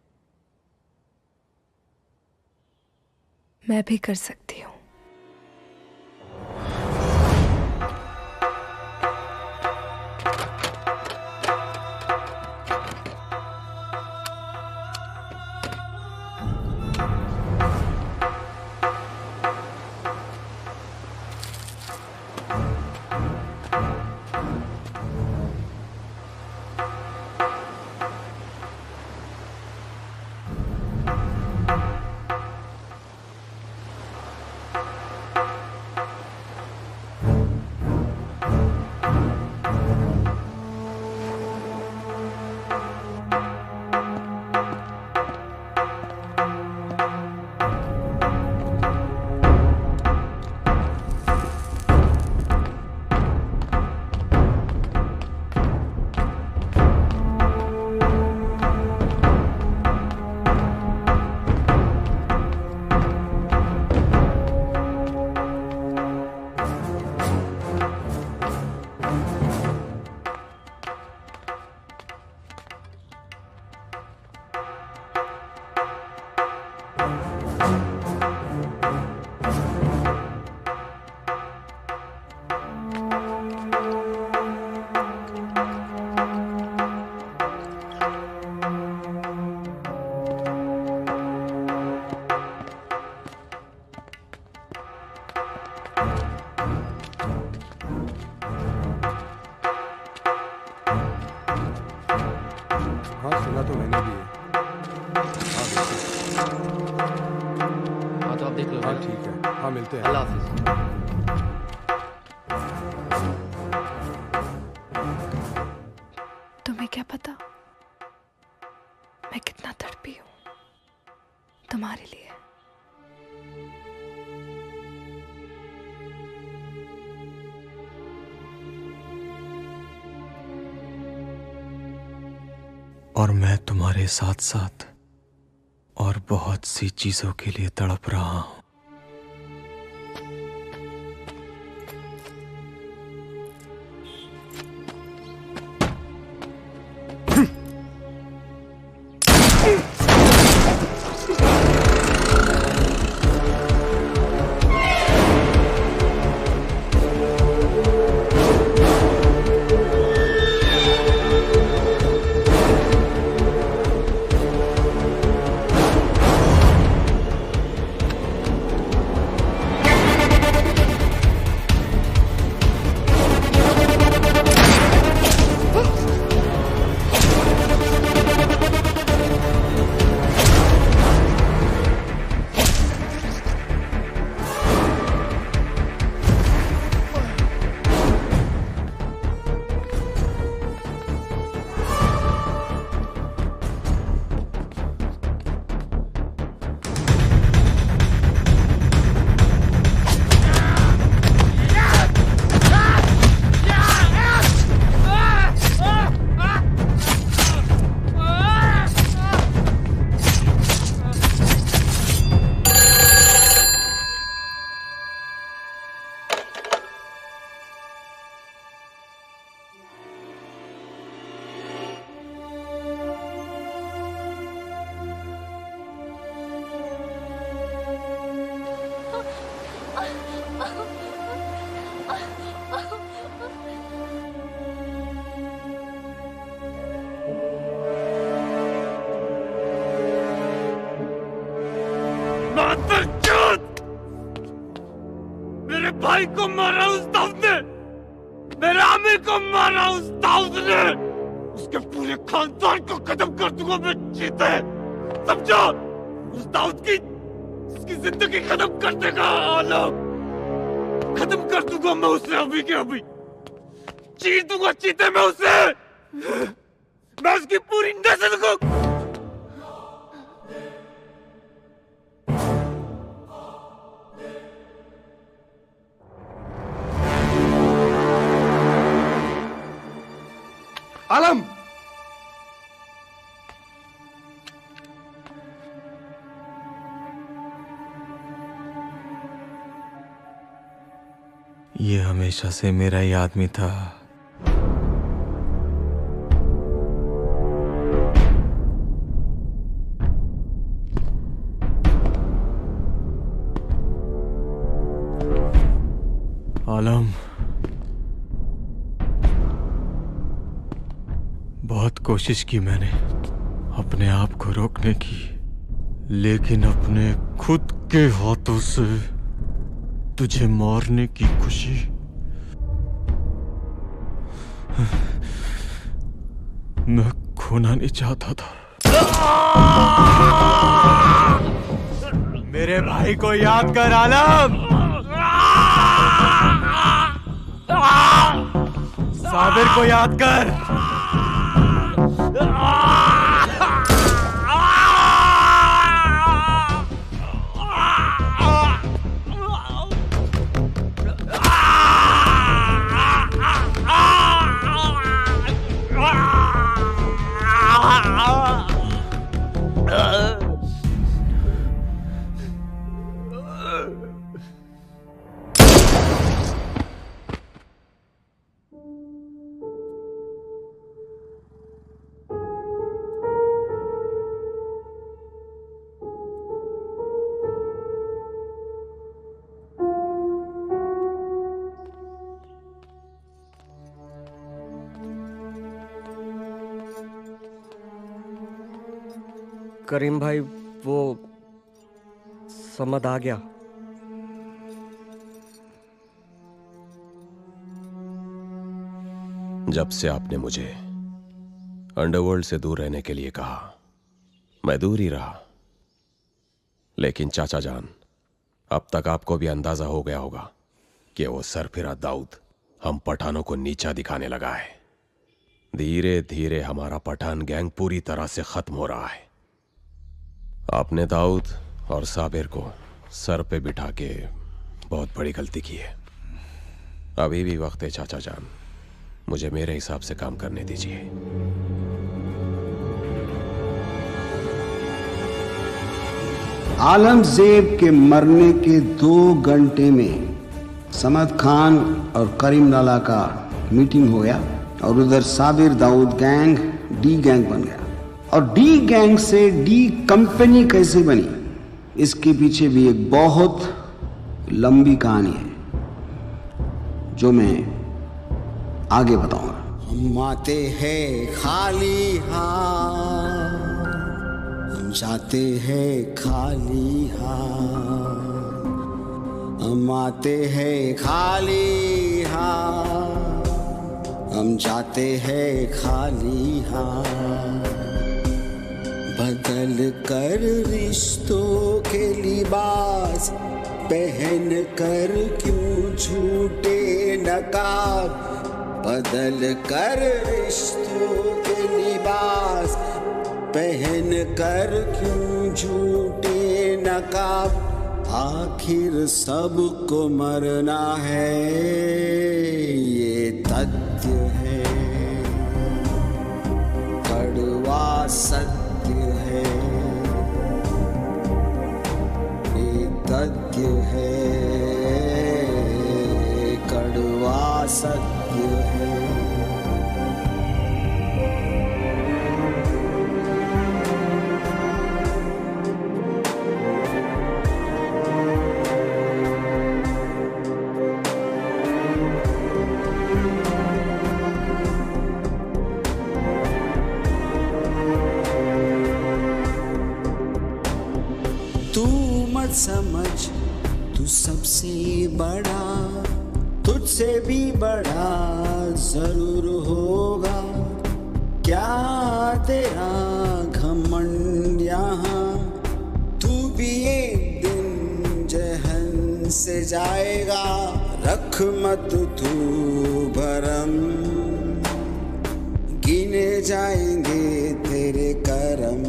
मैं भी कर सकती हूँ। चल ठीक है, हाँ मिलते हैं। अल्लाह हाफिज। तुम्हें क्या पता मैं कितना तड़पी हूँ तुम्हारे लिए। और मैं तुम्हारे साथ साथ और बहुत सी चीजों के लिए तड़प रहा हूं। मेरे भाई को मारा उस दाऊद ने, मेरे आमिर को मारा उस दाऊद ने, उसके पूरे खानदान को खत्म कर दूंगा मैं जीते, समझो? उस दाऊद की उसकी जिंदगी खत्म कर देगा आलम, खत्म कर दूंगा मैं उसे अभी के अभी, चीर दूंगा चीते में उसे, मैं उसकी पूरी नस्ल को। आलम, ये हमेशा से मेरा ही आदमी था। आलम, बहुत कोशिश की मैंने अपने आप को रोकने की, लेकिन अपने खुद के हाथों से तुझे मारने की खुशी मैं खोना नहीं चाहता था। मेरे भाई को याद कर आलम, साबिर को याद कर। करीम भाई, वो समझ आ गया। जब से आपने मुझे अंडरवर्ल्ड से दूर रहने के लिए कहा, मैं दूर ही रहा। लेकिन चाचा जान, अब तक आपको भी अंदाजा हो गया होगा कि वो सरफिरा दाऊद हम पठानों को नीचा दिखाने लगा है। धीरे धीरे हमारा पठान गैंग पूरी तरह से खत्म हो रहा है। आपने दाऊद और साबिर को सर पे बिठा के बहुत बड़ी गलती की है। अभी भी वक्त है चाचा जान, मुझे मेरे हिसाब से काम करने दीजिए। आलमजेब के मरने के 2 घंटे में समद खान और करीम लाला का मीटिंग हो गया और उधर Sabir Dawood gang D gang बन गया। और डी गैंग से डी कंपनी कैसे बनी, इसके पीछे भी एक बहुत लंबी कहानी है जो मैं आगे बताऊंगा। हम आते हैं खाली हाथ, हम जाते हैं खाली हाथ, हम आते हैं खाली हाथ, हम जाते हैं खाली हाथ। बदल कर रिश्तों के लिबास पहन कर क्यों झूठे नकाब, बदल कर रिश्तों के लिबास पहन कर क्यों झूठे नकाब। आखिर सबको मरना है, ये तथ्य है, कड़वा सत्य है, ये तथ्य है, कड़वा सत्य है। समझ तू सबसे बड़ा, तुझसे भी बड़ा जरूर होगा। क्या तेरा घमंड यहाँ, तू भी एक दिन जहन से जाएगा। रख मत तू भरम, गिने जाएंगे तेरे करम,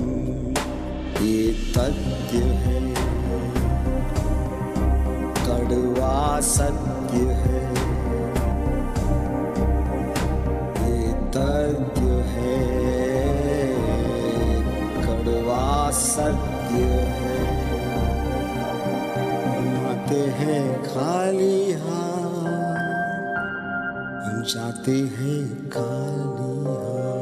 ये तथ्य है, कड़वा सत्य है, ये तथ्य है, कड़वा सत्य है। हम आते हैं खाली हाथ, हम जाते हैं खाली हाथ।